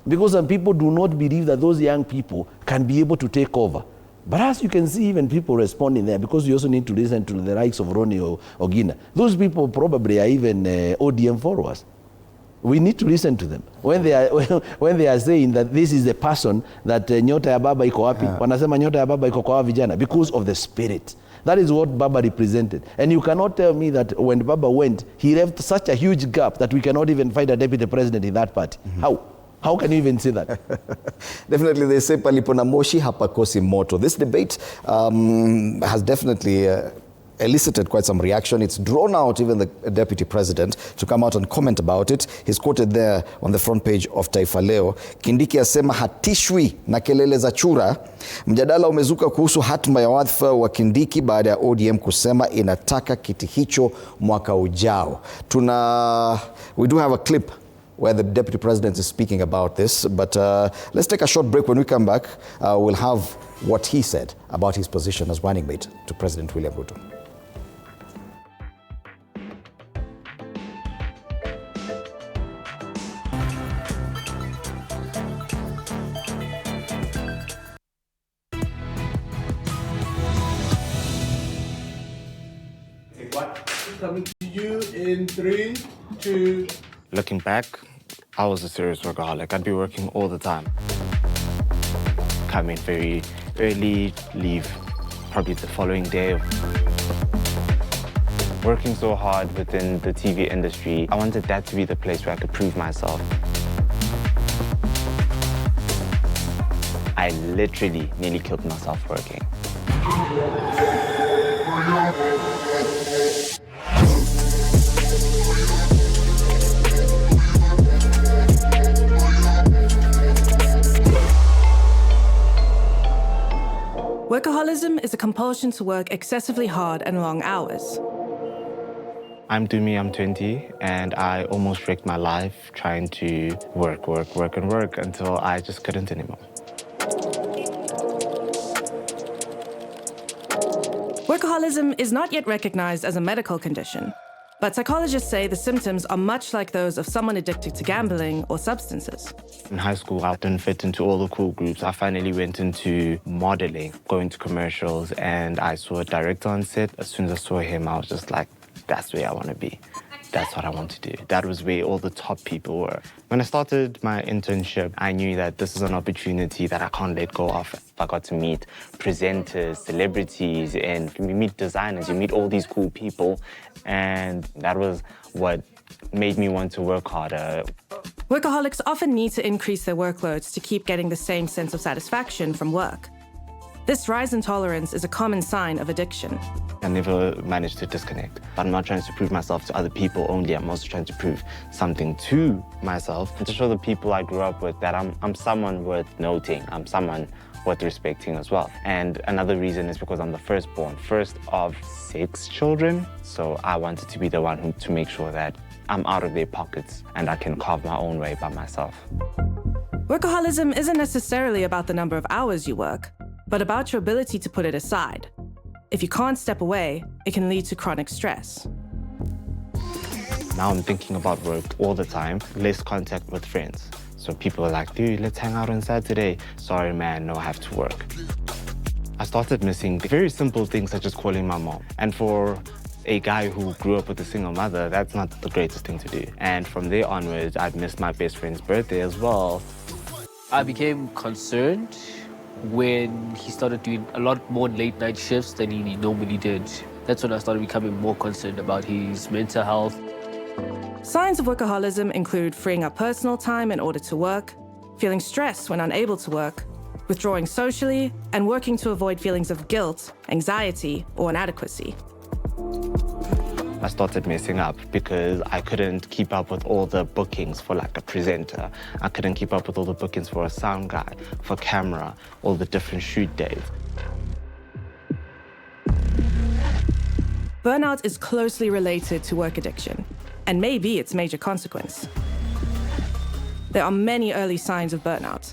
because some people do not believe that those young people can be able to take over. But as you can see, even people responding there, because you also need to listen to the likes of Ronnie or Gina. Those people probably are even ODM followers. We need to listen to them. When they are saying that this is the person that nyota ya baba iko wapi, wanasema nyota ya baba iko kwa vijana, because of the spirit. That is what Baba represented. And you cannot tell me that when Baba went, he left such a huge gap that we cannot even find a deputy president in that party. How can you even say that? Definitely, they say palipo na moshi hapakosi moto. This debate has definitely elicited quite some reaction. It's drawn out even the deputy president to come out and comment about it. He's quoted there on the front page of Taifa Leo. Kindiki asema hatishwi na kelele za chura. Mjadala umezuka kuhusu hatma ya wadhifa wa Kindiki baada ya ODM kusema inataka kiti hicho mwaka ujao. We do have a clip where the deputy president is speaking about this, but let's take a short break. When we come back, we'll have what he said about his position as running mate to President William Ruto. Coming to you in 3, 2. Looking back, I was a serious workaholic. I'd be working all the time. Come in very early, leave probably the following day. Working so hard within the TV industry, I wanted that to be the place where I could prove myself. I literally nearly killed myself working. Workaholism is a compulsion to work excessively hard and long hours. I'm Dumi, I'm 20, and I almost wrecked my life trying to work until I just couldn't anymore. Workaholism is not yet recognized as a medical condition, but psychologists say the symptoms are much like those of someone addicted to gambling or substances. In high school, I didn't fit into all the cool groups. I finally went into modeling, going to commercials, and I saw a director on set. As soon as I saw him, I was just like, that's where I want to be. that's what I want to do. That was where all the top people were. When I started my internship, I knew that this is an opportunity that I can't let go of. I got to meet presenters, celebrities, and you meet designers, you meet all these cool people, and that was what made me want to work harder. Workaholics often need to increase their workloads to keep getting the same sense of satisfaction from work. This rise in tolerance is a common sign of addiction. I never managed to disconnect. I'm not trying to prove myself to other people only. I'm also trying to prove something to myself and to show the people I grew up with that I'm someone worth noting. I'm someone worth respecting as well. And another reason is because I'm the firstborn, first of 6 children. So I wanted to be the one to make sure that I'm out of their pockets and I can carve my own way by myself. Workaholism isn't necessarily about the number of hours you work, but about your ability to put it aside. If you can't step away, it can lead to chronic stress. Now I'm thinking about work all the time, less contact with friends. So people are like, dude, let's hang out on Saturday. Sorry, man, no, I have to work. I started missing very simple things such as calling my mom. And for a guy who grew up with a single mother, that's not the greatest thing to do. And from there onwards, I'd missed my best friend's birthday as well. I became concerned when he started doing a lot more late night shifts than he normally did. That's when I started becoming more concerned about his mental health. Signs of workaholism include freeing up personal time in order to work, feeling stressed when unable to work, withdrawing socially, and working to avoid feelings of guilt, anxiety, or inadequacy. I started messing up because I couldn't keep up with all the bookings for like a presenter. I couldn't keep up with all the bookings for a sound guy, for camera, all the different shoot days. Burnout is closely related to work addiction, and may be its major consequence. There are many early signs of burnout: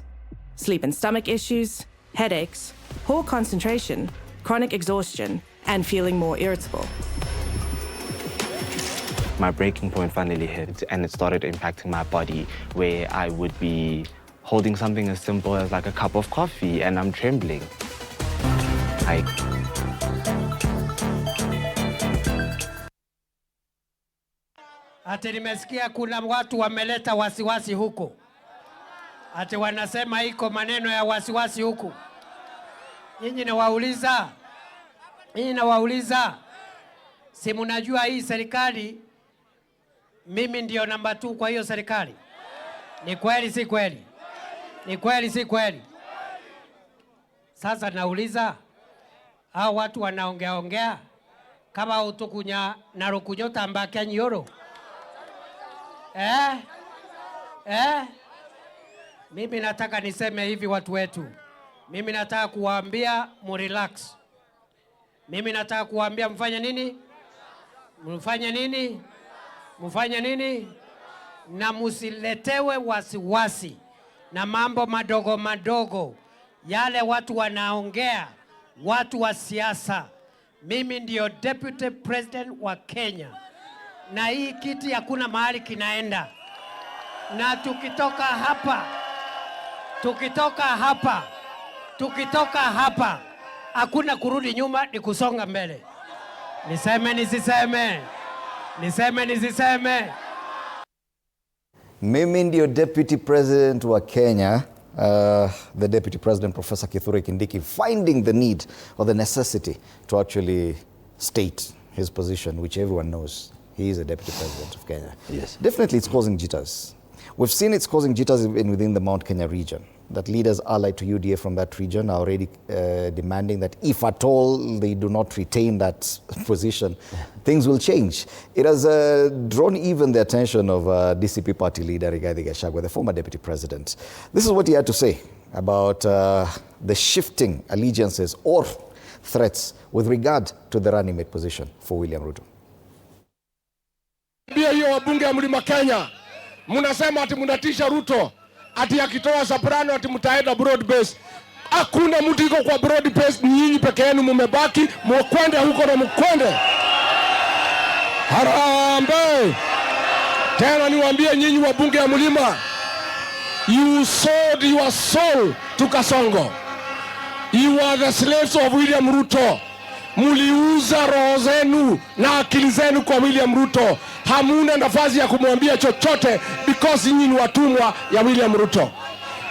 sleep and stomach issues, headaches, poor concentration, chronic exhaustion, and feeling more irritable. My breaking point finally hit, and it started impacting my body, where I would be holding something as simple as like a cup of coffee and I'm trembling. Ati nimesikia kuna watu wameleta wasiwasi huku. Ati wanasema iko maneno ya wasiwasi huku. Nyinyi nawauliza, si mnajua hii serikali mimi ndio namba 2 kwa hiyo serikali? Ni kweli si kweli? Ni kweli si kweli? Sasa nauliza, hao watu wanaongea kama utukunya na rukunyota mbaka nyoro. Mimi nataka niseme hivi watu wetu. Mimi nataka kuwaambia mrelax. Mimi nataka kuwaambia mfanye nini? Mfanye nini? Na musiletewe wasiwasi na mambo madogo. Yale watu wanaongea, watu wa siasa. Mimi ndio Deputy President wa Kenya. Na hii kiti hakuna mahali kinaenda. Na tukitoka hapa, hakuna kurudi nyuma, ni kusonga mbele. Niseme nisiseme. Mimi ndio Deputy President wa Kenya, the Deputy President, Professor Kithure Kindiki, finding the need or the necessity to actually state his position, which everyone knows. He is a Deputy President of Kenya. Yes. Definitely it's causing jitters. We've seen it's causing jitters even within the Mount Kenya region, that leaders allied to UDA from that region are already demanding that if at all they do not retain that position, things will change. It has drawn even the attention of DCP party leader Rigathi Gachagua, the former Deputy President. This is what he had to say about the shifting allegiances or threats with regard to the running mate position for William Ruto. Hiyo wabunge wa Mlima Kenya mnasema ati mnatisha Ruto, ati akitoa soprano ati mtaenda broad base. Hakuna mtu iko kwa broad base, ni nyinyi peke yenu mmebaki, mkwende huko na mkwende. Harambe. Tena niwaambie nyinyi wabunge wa Mlima, you sold your soul to Kasongo. You are the slaves of William Ruto. Muliuza roho zenu na akili zenu kwa William Ruto. hamuna nafasi ya kumwambia chochote because nyinyi ni watumwa ya William Ruto.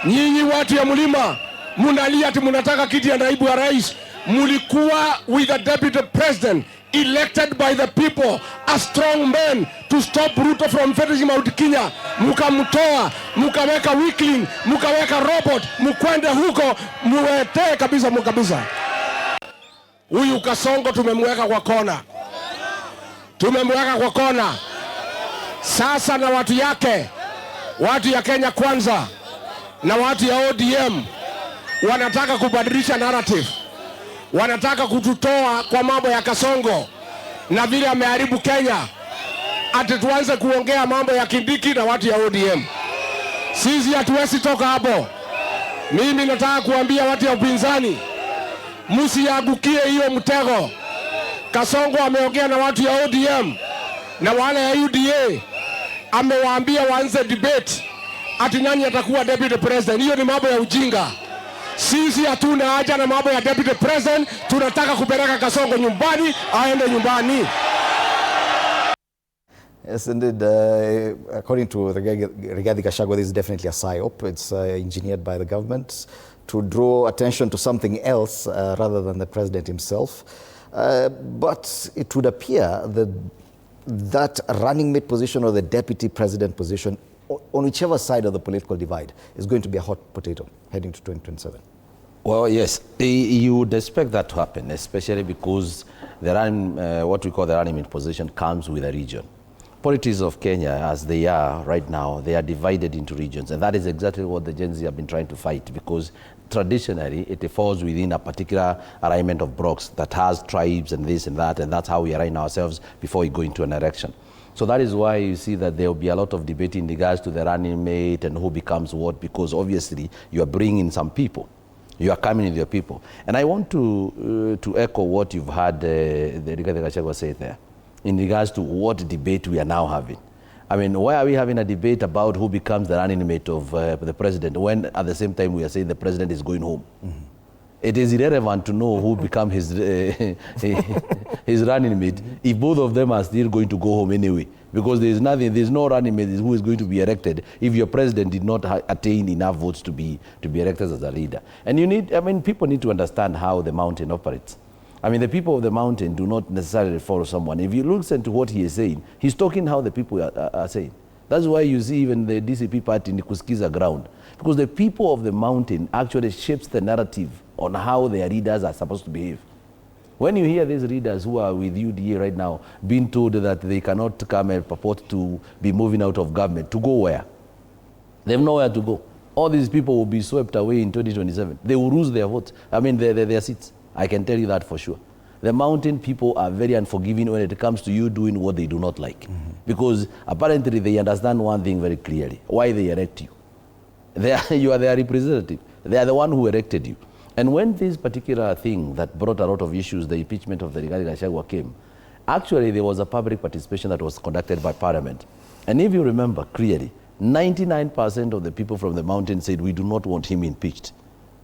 Nyinyi watu ya mlima munalia ati munataka kiti ya naibu wa rais. Mulikuwa with the deputy president elected by the people, a strong man to stop Ruto from finishing Mount Kenya. Mukamtoa, mukaweka weakling, mukaweka robot, mukwende huko, muwete kabisa mukabisa. Huyu Kasongo tumemweka kwa kona. Tumemweka kwa kona. Sasa na watu yake, watu ya Kenya Kwanza na watu ya ODM wanataka kubadilisha narrative. Wanataka kututoa kwa mambo ya Kasongo na vile ameharibu Kenya. Ati tuanze kuongea mambo ya Kindiki na watu ya ODM. Sisi hatuwezi toka hapo. Mimi nataka kuambia watu ya upinzani, msiangukie hiyo mtego. Kasongo ameongea na watu ya ODM na wale ya UDA. Amewaambia waanze debate ati nani atakuwa deputy president. Hiyo ni mambo ya ujinga. Sisi hatuna haja na mambo ya deputy president. Tunataka kupeleka Kasongo nyumbani, aende nyumbani. Yes, indeed. According to Rigathi Gachagua, this is definitely a psyop. It's engineered by the government to draw attention to something else rather than the president himself. But it would appear that running mate position or the deputy president position, on whichever side of the political divide, is going to be a hot potato heading to 2027. Well, yes, you would expect that to happen, especially because the what we call the running mate position comes with a region. Politics of Kenya, as they are right now, they are divided into regions, and that is exactly what the Gen Z have been trying to fight, because traditionally it falls within a particular alignment of blocks that has tribes and this and that, and that's how we align ourselves before we go into an election. So that is why you see that there will be a lot of debate in regards to the running mate and who becomes what, because obviously you are bringing some people. You are coming with your people. And I want to echo what you've had the Rigathi Gachagua say there in regards to what debate we are now having. I mean, why are we having a debate about who becomes the running mate of the president when at the same time we are saying the president is going home? Mm-hmm. It is irrelevant to know who becomes his running mate if both of them are still going to go home anyway. Because there's no running mate who is going to be elected if your president did not attain enough votes to be elected as a leader. And people need to understand how the mountain operates. I mean, the people of the mountain do not necessarily follow someone. If you listen to what he is saying, he's talking how the people are saying. That's why you see even the DCP party in the Kuskiza ground. Because the people of the mountain actually shapes the narrative on how their leaders are supposed to behave. When you hear these leaders who are with UDA right now being told that they cannot come and purport to be moving out of government, to go where? They have nowhere to go. All these people will be swept away in 2027. They will lose their votes. I mean, their seats. I can tell you that for sure. The mountain people are very unforgiving when it comes to you doing what they do not like. Mm-hmm. Because apparently they understand one thing very clearly, why they elect you. You are their representative. They are the one who elected you. And when this particular thing that brought a lot of issues, the impeachment of the Rigathi Gachagua came, actually there was a public participation that was conducted by Parliament. And if you remember clearly, 99% of the people from the mountain said, we do not want him impeached.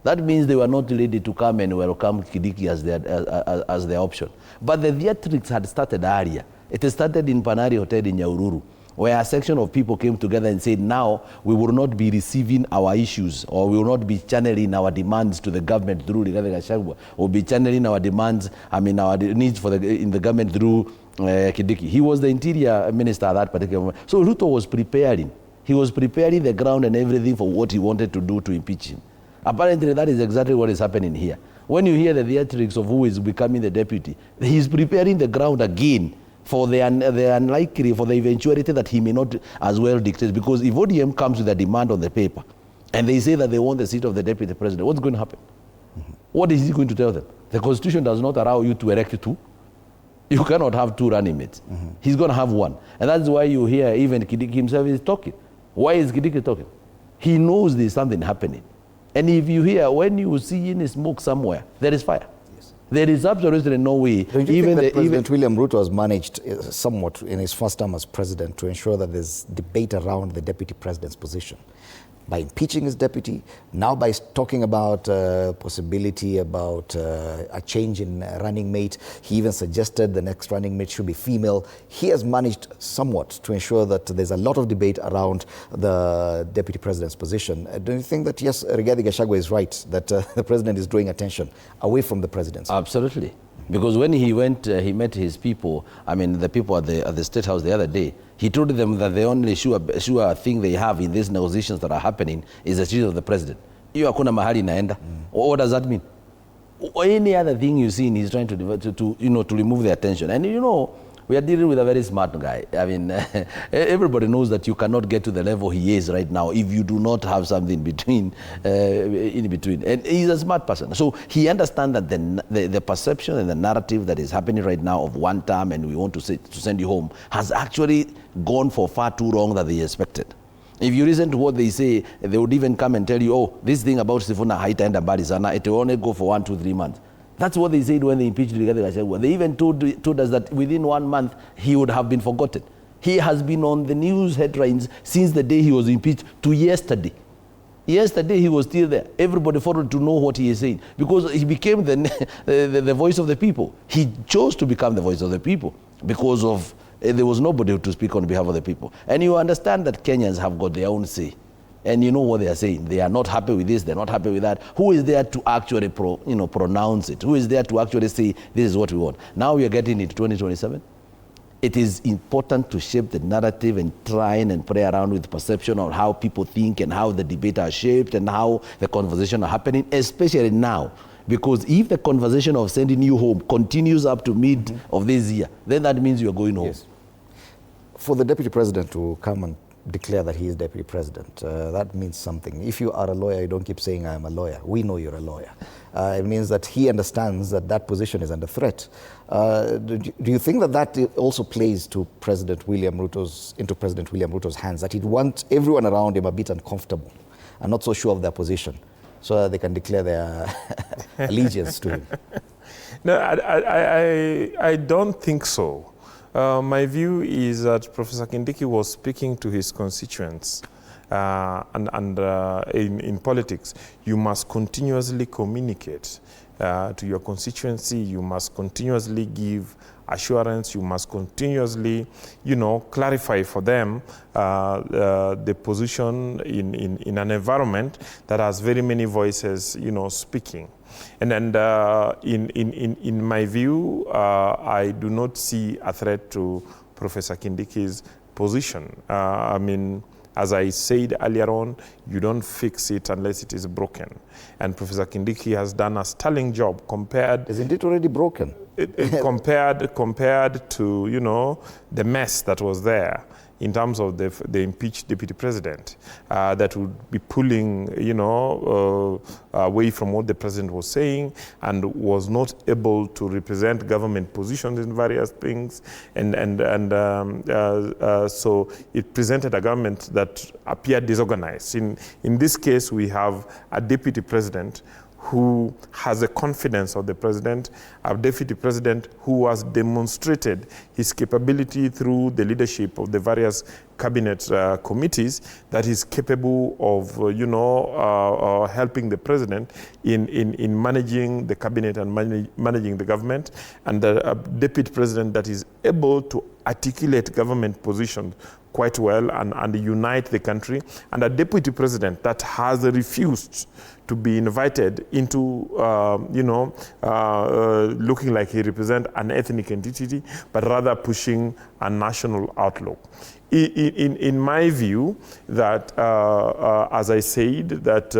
That means they were not ready to come and welcome Kindiki as their option. But the theatrics had started earlier. It started in Panari Hotel in Nyahururu, where a section of people came together and said, now we will not be receiving our issues, or we will not be channeling our demands to the government through Rigathi Gachagua, or be channeling our demands, our needs in the government through Kindiki. He was the interior minister at that particular moment. So Ruto was preparing. He was preparing the ground and everything for what he wanted to do to impeach him. Apparently that is exactly what is happening here. When you hear the theatrics of who is becoming the deputy, he is preparing the ground again for the unlikely, for the eventuality that he may not as well dictate. Because if ODM comes with a demand on the paper, and they say that they want the seat of the deputy president, what's going to happen? Mm-hmm. What is he going to tell them? The constitution does not allow you to elect two. You cannot have two running mates. Mm-hmm. He's going to have one. And that's why you hear even Kindiki himself is talking. Why is Kindiki talking? He knows there's something happening. And if you hear, when you see in smoke somewhere, there is fire. Yes. There is absolutely no way. Don't you think that President William Ruto has managed somewhat in his first term as president to ensure that there's debate around the deputy president's position? by impeaching his deputy, now by talking about possibility about a change in running mate. He even suggested the next running mate should be female. He has managed somewhat to ensure that there's a lot of debate around the deputy president's position. Do you think that, yes, Rigathi Gachagua is right, that the president is drawing attention away from the presidency? Absolutely. Because when he went, he met his people, I mean, the people at the State House the other day, he told them that the only sure thing they have in these negotiations that are happening is the chief of the president. Hiyo hakuna mahali inaenda. What does that mean? Or any other thing you see, he's trying to remove the attention. And you know, we are dealing with a very smart guy. I mean, everybody knows that you cannot get to the level he is right now if you do not have something in between. And he's a smart person. So he understands that the perception and the narrative that is happening right now of one term and we want to send you home has actually gone for far too long than they expected. If you listen to what they say, they would even come and tell you, oh, this thing about Sifuna haitaenda mbali sana, it will only go for 1, 2, 3 months. That's what they said when they impeached Rigathi Gachagua. They even told us that within 1 month, he would have been forgotten. He has been on the news headlines since the day he was impeached to yesterday. Yesterday, he was still there. Everybody followed to know what he is saying because he became the voice of the people. He chose to become the voice of the people because of there was nobody to speak on behalf of the people. And you understand that Kenyans have got their own say. And you know what they are saying. They are not happy with this, they're not happy with that. Who is there to actually pronounce it? Who is there to actually say, this is what we want? Now we are getting into 2027. It is important to shape the narrative and try and play around with perception of how people think and how the debate are shaped and how the conversation are happening, especially now. Because if the conversation of sending you home continues up to mid of this year, then that means you're going home. Yes. For the deputy president to come and declare that he is deputy president, that means something. If you are a lawyer, you don't keep saying I am a lawyer. We know you're a lawyer. It means that he understands that that position is under threat. Do you think that that also plays to President William Ruto's hands, that he'd want everyone around him a bit uncomfortable and not so sure of their position so that they can declare their allegiance to him? No, I don't think so. My view is that Professor Kindiki was speaking to his constituents, and in politics, you must continuously communicate to your constituency. You must continuously give assurance. You must continuously, clarify for them the position in an environment that has very many voices, speaking. And in my view, I do not see a threat to Professor Kindiki's position. I mean, as I said earlier on, you don't fix it unless it is broken. And Professor Kindiki has done a sterling job compared... Isn't it already broken? Compared to, the mess that was there in terms of the impeached deputy president that would be pulling, away from what the president was saying and was not able to represent government positions in various things. So it presented a government that appeared disorganized. In this case, we have a deputy president who has the confidence of the president, a deputy president who has demonstrated his capability through the leadership of the various cabinet committees, that is capable of, helping the president in managing the cabinet and managing the government, and a deputy president that is able to articulate government positions quite well and unite the country, and a deputy president that has refused to be invited into, looking like he represents an ethnic entity, but rather pushing a national outlook. In my view, that, as I said, that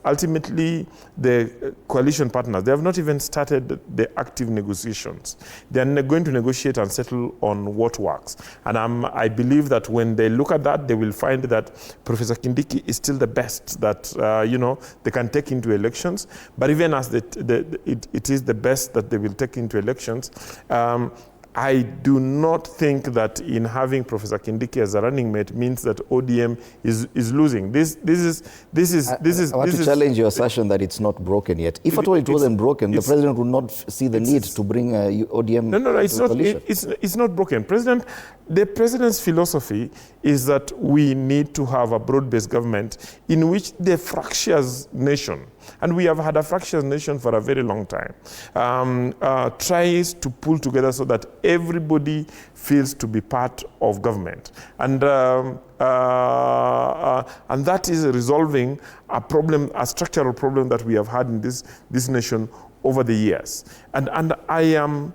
ultimately the coalition partners, they have not even started the active negotiations. They are going to negotiate and settle on what works. And I believe that when they look at that, they will find that Professor Kindiki is still the best that, they can take into elections. But even as it is the best that they will take into elections, I do not think that in having Professor Kindiki as a running mate means that ODM is losing. This is. I want to challenge your assertion that it's not broken yet. If at all it wasn't broken, the president would not see the need to bring ODM. No, it's not. It's not broken. The president's philosophy is that we need to have a broad-based government in which the fractious nation, and we have had a fractious nation for a very long time, tries to pull together so that everybody feels to be part of government. And that is resolving a problem, a structural problem that we have had in this nation over the years. And I am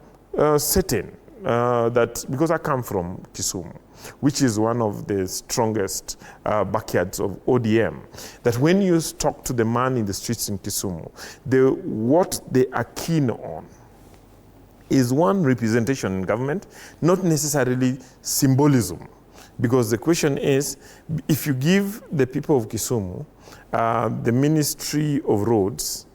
certain that, because I come from Kisumu, which is one of the strongest backyards of ODM, that when you talk to the man in the streets in Kisumu, what they are keen on is one, representation in government, not necessarily symbolism. Because the question is, if you give the people of Kisumu the Ministry of Roads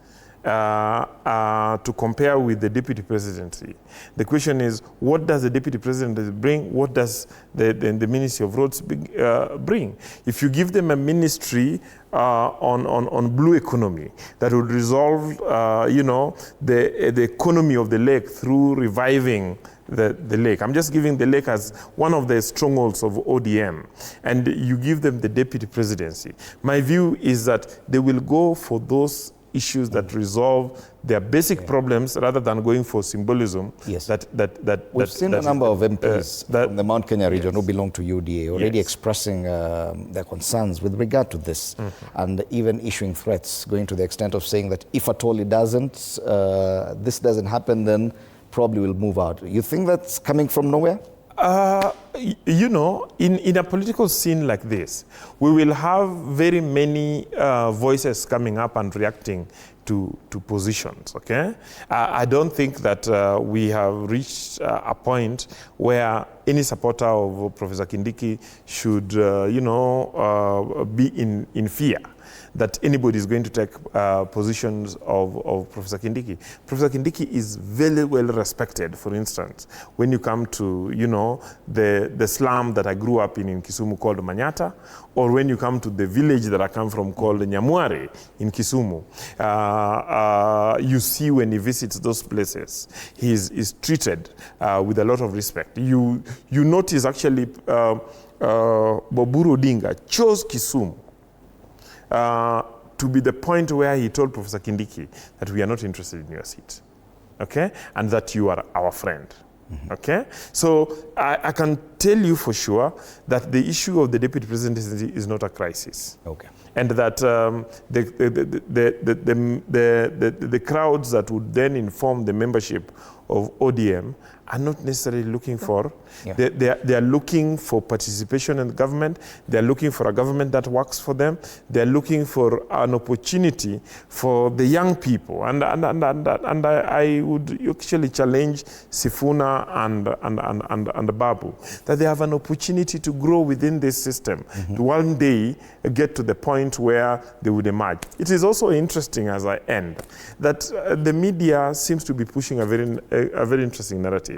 to compare with the deputy presidency, the question is, what does the deputy president bring? What does the Ministry of Roads bring? If you give them a ministry on blue economy that would resolve, the economy of the lake through reviving the lake. I'm just giving the lake as one of the strongholds of ODM, and you give them the deputy presidency. My view is that they will go for those issues that resolve their basic problems rather than going for symbolism. Yes. We've seen a number of MPs from the Mount Kenya region who belong to UDA already expressing their concerns with regard to this, and even issuing threats, going to the extent of saying that if at all it doesn't, this doesn't happen, then probably will move out. You think that's coming from nowhere? In a political scene like this, we will have very many voices coming up and reacting to positions, okay? I don't think that we have reached a point where any supporter of Professor Kindiki should, be in fear that anybody is going to take positions of Professor Kindiki. Professor Kindiki is very well respected, for instance, when you come to, the slum that I grew up in Kisumu called Manyata, or when you come to the village that I come from called Nyamware in Kisumu. You see when he visits those places, he is treated with a lot of respect. You notice actually Boburu Odinga chose Kisumu to be the point where he told Professor Kindiki that we are not interested in your seat, okay? And that you are our friend, okay? So I can tell you for sure that the issue of the deputy presidency is not a crisis. Okay. And that the crowds that would then inform the membership of ODM are not necessarily looking for, they are looking for participation in the government, they are looking for a government that works for them, they are looking for an opportunity for the young people. And I would actually challenge Sifuna and Babu, that they have an opportunity to grow within this system, to one day get to the point where they would emerge. It is also interesting, as I end, that the media seems to be pushing a very interesting narrative.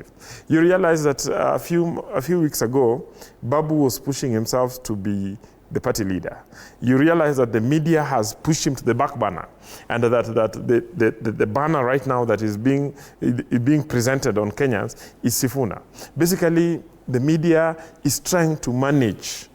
You realize that a few weeks ago, Babu was pushing himself to be the party leader. You realize that the media has pushed him to the back burner, and that the banner right now that is being presented on Kenyans is Sifuna. Basically, the media is trying to manage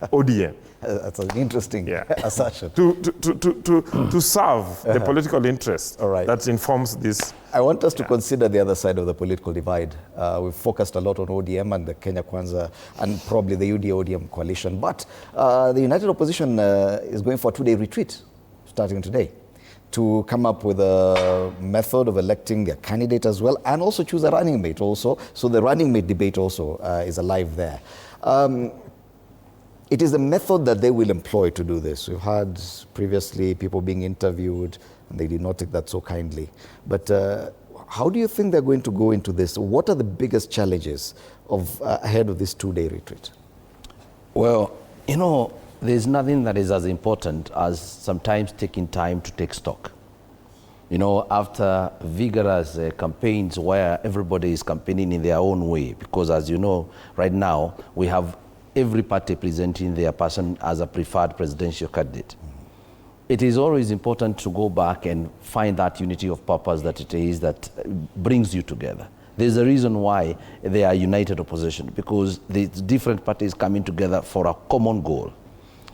ODM. That's an interesting assertion. To serve the political interest that informs this. I want us to consider the other side of the political divide. We've focused a lot on ODM and the Kenya Kwanza and probably the UDA-ODM coalition. But the United Opposition is going for a 2-day retreat starting today to come up with a method of electing their candidate as well, and also choose a running mate also. So the running mate debate also is alive there. It is a method that they will employ to do this. We've had previously people being interviewed, and they did not take that so kindly. But how do you think they're going to go into this? What are the biggest challenges ahead of this 2-day retreat? Well, there's nothing that is as important as sometimes taking time to take stock. You know, after vigorous campaigns where everybody is campaigning in their own way, because as you know, right now, we have every party presenting their person as a preferred presidential candidate. It is always important to go back and find that unity of purpose that it is that brings you together. There's a reason why they are united opposition, because the different parties coming together for a common goal.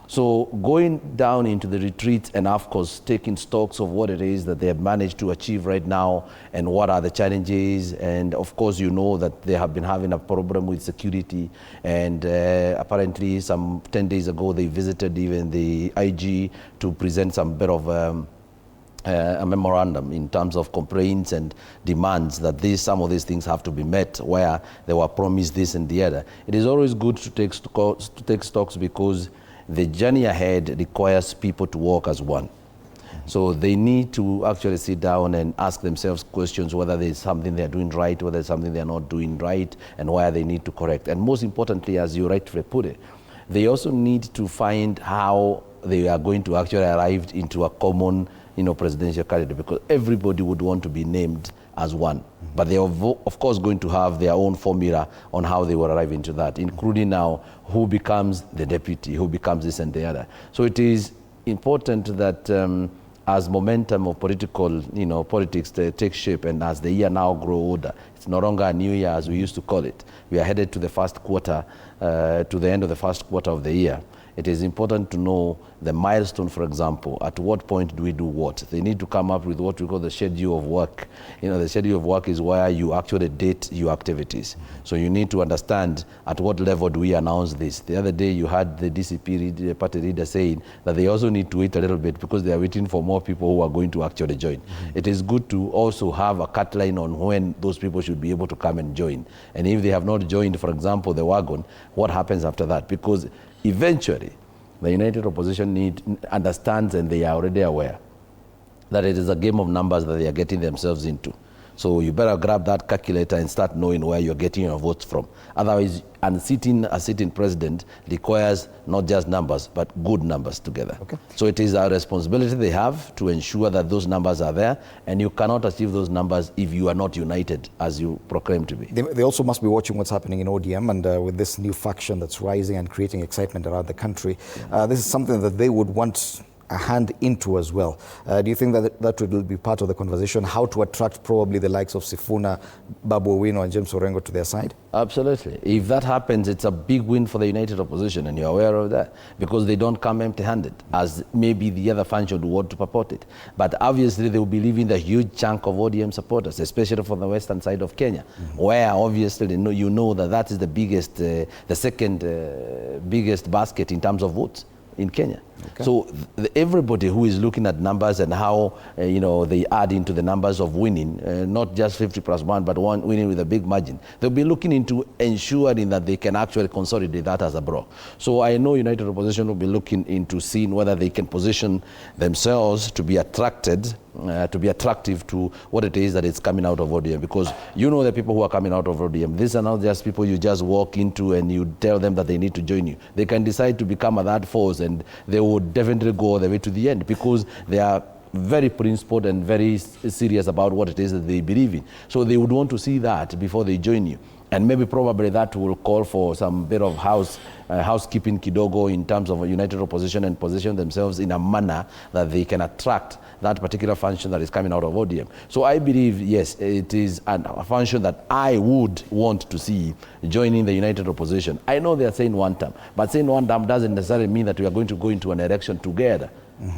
So going down into the retreat and of course taking stocks of what it is that they have managed to achieve right now and what are the challenges, and of course you know that they have been having a problem with security, and apparently some 10 days ago they visited even the IG to present some bit of a memorandum in terms of complaints and demands that some of these things have to be met, where they were promised this and the other. It is always good to take stocks because the journey ahead requires people to work as one. So they need to actually sit down and ask themselves questions whether there's something they're doing right, whether there's something they're not doing right, and where they need to correct. And most importantly, as you rightly put it, they also need to find how they are going to actually arrive into a common, presidential candidate, because everybody would want to be named as one. But they are, of course, going to have their own formula on how they will arrive into that, including now who becomes the deputy, who becomes this and the other. So it is important that as momentum of politics takes shape, and as the year now grow older, it's no longer a new year as we used to call it. We are headed to the first quarter, to the end of the first quarter of the year. It is important to know the milestone, for example, at what point do we do what? They need to come up with what we call the schedule of work. The schedule of work is where you actually date your activities. So you need to understand at what level do we announce this. The other day you had the DCP party leader saying that they also need to wait a little bit because they are waiting for more people who are going to actually join. It is good to also have a cut line on when those people should be able to come and join. And if they have not joined, for example, the wagon, what happens after that? Because eventually, the united opposition understands, and they are already aware, that it is a game of numbers that they are getting themselves into. So you better grab that calculator and start knowing where you're getting your votes from. Otherwise, a sitting president requires not just numbers, but good numbers together. Okay. So it is a responsibility they have to ensure that those numbers are there, and you cannot achieve those numbers if you are not united as you proclaim to be. They also must be watching what's happening in ODM, and with this new faction that's rising and creating excitement around the country, this is something that they would want a hand into as well. Do you think that will be part of the conversation, how to attract probably the likes of Sifuna, Babu Owino and James Orengo to their side? Absolutely. If that happens, it's a big win for the united opposition, and you're aware of that, because they don't come empty-handed, as maybe the other faction would want to purport it. But obviously they will be leaving the huge chunk of ODM supporters, especially from the western side of Kenya, where obviously you know that is the biggest, the second biggest basket in terms of votes in Kenya. Okay. So everybody who is looking at numbers and how they add into the numbers of winning, not just 50+1, but winning with a big margin, they'll be looking into ensuring that they can actually consolidate that as a bloc. So I know united opposition will be looking into seeing whether they can position themselves to be attracted, to be attractive to what it is that is coming out of ODM, because the people who are coming out of ODM, these are not just people you just walk into and you tell them that they need to join you. They can decide to become that force, and they would definitely go all the way to the end, because they are very principled and very serious about what it is that they believe in. So they would want to see that before they join you. And maybe probably that will call for some bit of housekeeping kidogo in terms of a united opposition, and position themselves in a manner that they can attract that particular function that is coming out of ODM. So I believe, yes, it is a function that I would want to see joining the united opposition. I know they are saying one term, but saying one term doesn't necessarily mean that we are going to go into an election together.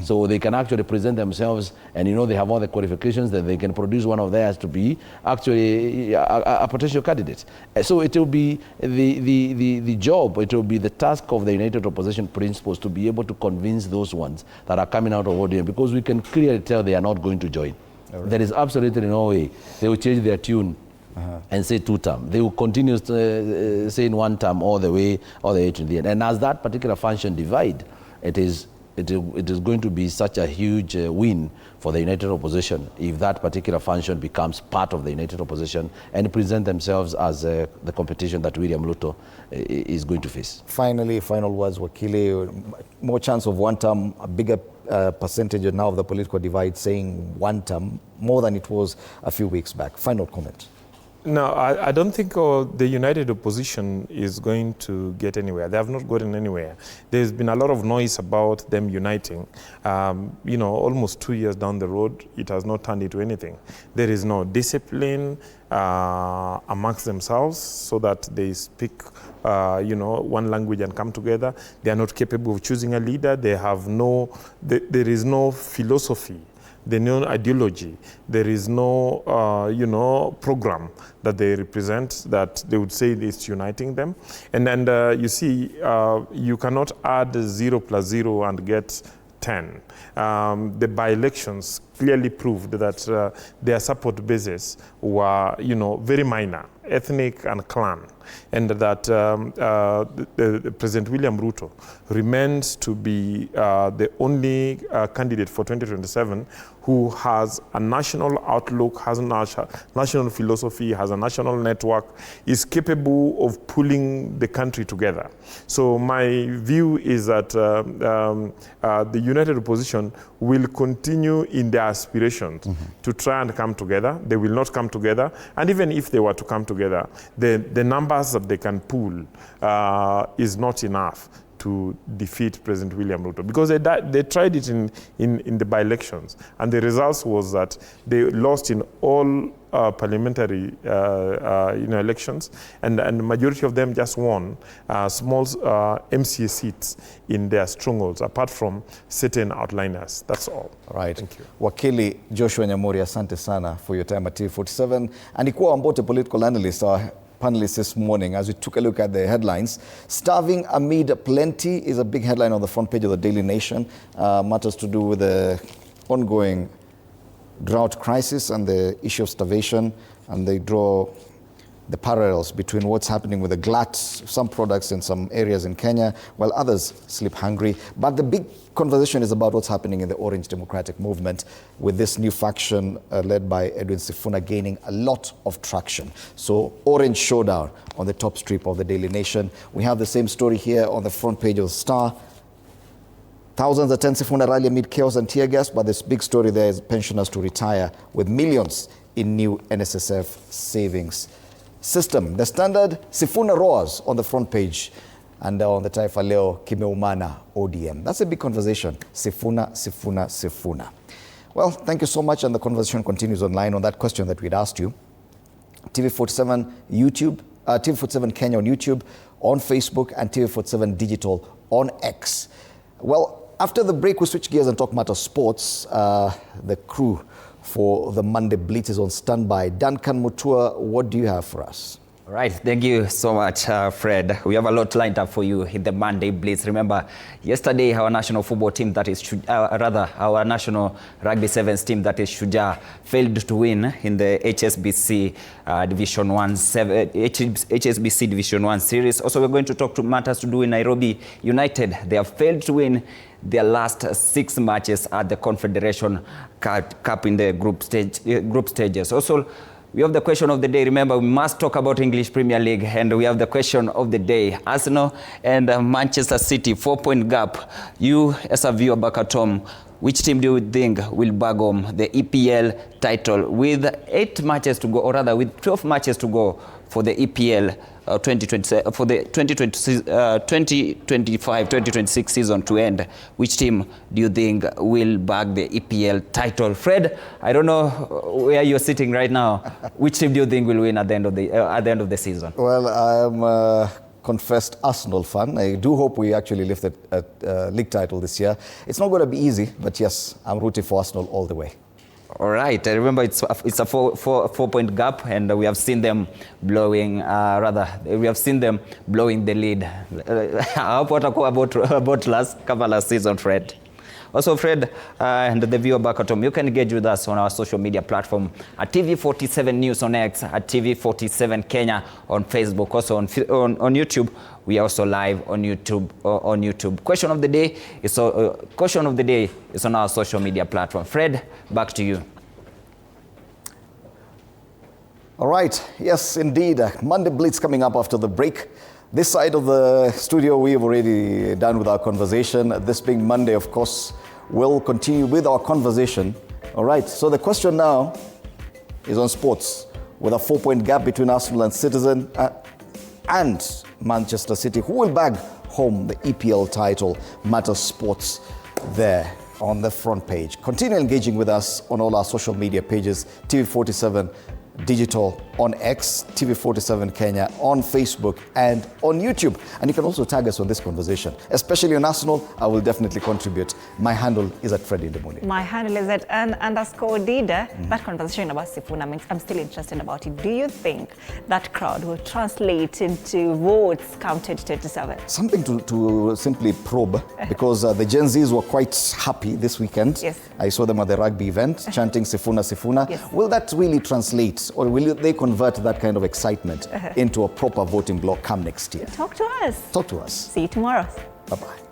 So they can actually present themselves, and they have all the qualifications that they can produce one of theirs to be actually a potential candidate. So it will be the job, it will be the task of the united opposition principles to be able to convince those ones that are coming out of ODM, because we can clearly tell they are not going to join. Right. There is absolutely no way they will change their tune and say two term. They will continue saying one term all the way to the end. And as that particular function divide, it is going to be such a huge win for the united opposition if that particular function becomes part of the united opposition and present themselves as the competition that William Ruto is going to face. Finally, final words, Wakili. More chance of one term, a bigger percentage now of the political divide saying one term, more than it was a few weeks back. Final comment. No, I don't think the united opposition is going to get anywhere. They have not gotten anywhere. There's been a lot of noise about them uniting. Almost 2 years down the road, it has not turned into anything. There is no discipline amongst themselves so that they speak one language and come together. They are not capable of choosing a leader. They have there is no philosophy. There's no ideology. There is no, program that they represent that they would say is uniting them. And you see, you cannot add 0 plus 0 and get 10. The by-elections clearly proved that their support bases were, very minor, ethnic and clan, and that President William Ruto remains to be the only candidate for 2027 who has a national outlook, has a national philosophy, has a national network, is capable of pulling the country together. So my view is that the united opposition will continue in their aspirations to try and come together. They will not come together. And even if they were to come together, the numbers that they can pull is not enough to defeat President William Ruto, because they tried it in the by-elections, and the results was that they lost in all parliamentary elections, and the majority of them just won small MCA seats in their strongholds, apart from certain outliners. That's all. All right. Thank you. Wakili Joshua Nyamuri, asante sana for your time at TV47. And Ikuwa Ambote, political analyst, our panelists this morning, as we took a look at the headlines. Starving amid plenty is a big headline on the front page of the Daily Nation. Matters to do with the ongoing drought crisis and the issue of starvation, and they draw the parallels between what's happening with the glut, some products in some areas in Kenya, while others sleep hungry. But the big conversation is about what's happening in the Orange Democratic Movement, with this new faction led by Edwin Sifuna gaining a lot of traction. So Orange showdown on the top strip of the Daily Nation. We have the same story here on the front page of Star. Thousands attend Sifuna rally amid chaos and tear gas, but this big story there is pensioners to retire with millions in new NSSF savings system. The Standard, Sifuna roars on the front page, and on the Taifa Leo, kimeumana ODM. That's a big conversation. Sifuna, Sifuna, Sifuna. Well, thank you so much, and the conversation continues online on that question that we'd asked you. TV47 YouTube, TV47 Kenya on YouTube, on Facebook, and TV47 Digital on X. Well, after the break, we switch gears and talk matter sports. The crew for the Monday Blitz is on standby. Duncan Mutua, what do you have for us? All right, thank you so much, Fred. We have a lot lined up for you in the Monday Blitz. Remember, yesterday our national football team, that is, our national rugby sevens team, that is Shujaa, failed to win in the HSBC Division 1 HSBC Division 1 series. Also, we're going to talk to matters to do in Nairobi United. They have failed to win their last 6 matches at the Confederation Cup in the group stages. Also, we have the question of the day. Remember, we must talk about English Premier League, and we have the question of the day. Arsenal and Manchester City, 4-point gap. You, as a viewer back at home, which team do you think will bag home the EPL title with 8 matches to go, or rather with 12 matches to go for the EPL 2020, for the 2025-2026 season to end? Which team do you think will bag the EPL title? Fred, I don't know where you're sitting right now. Which team do you think will win at the end of the season? Well, I'm a confessed Arsenal fan. I do hope we actually lift the league title this year. It's not going to be easy, but yes, I'm rooting for Arsenal all the way. All right. Remember, it's a four-point gap, and we have seen them blowing. We have seen them blowing the lead. I hope what I about last season, Fred. Also, Fred, and the viewer back at home, you can engage with us on our social media platform at TV47 News on X, at TV47 Kenya on Facebook, also on YouTube. We are also live on YouTube. Question of the day is on our social media platform. Fred, back to you. All right. Yes, indeed. Monday Blitz coming up after the break. This side of the studio, we have already done with our conversation. This being Monday, of course, we'll continue with our conversation. All right, so the question now is on sports, with a 4-point gap between Arsenal and Citizen and Manchester City. Who will bag home the EPL title? Matters Sports there on the front page. Continue engaging with us on all our social media pages, TV47 Digital on X, TV47 Kenya on Facebook and on YouTube. And you can also tag us on this conversation, especially on Arsenal. I will definitely contribute. My handle is at Freddy Ndemuni. My handle is at _Dida. That conversation about Sifuna means I'm still interested about it. Do you think that crowd will translate into votes come 2027? Something to simply probe, because the Gen Zs were quite happy this weekend. Yes. I saw them at the rugby event chanting Sifuna, Sifuna. Yes. Will that really translate, or will they convert that kind of excitement into a proper voting block come next year? Talk to us. Talk to us. See you tomorrow. Bye-bye.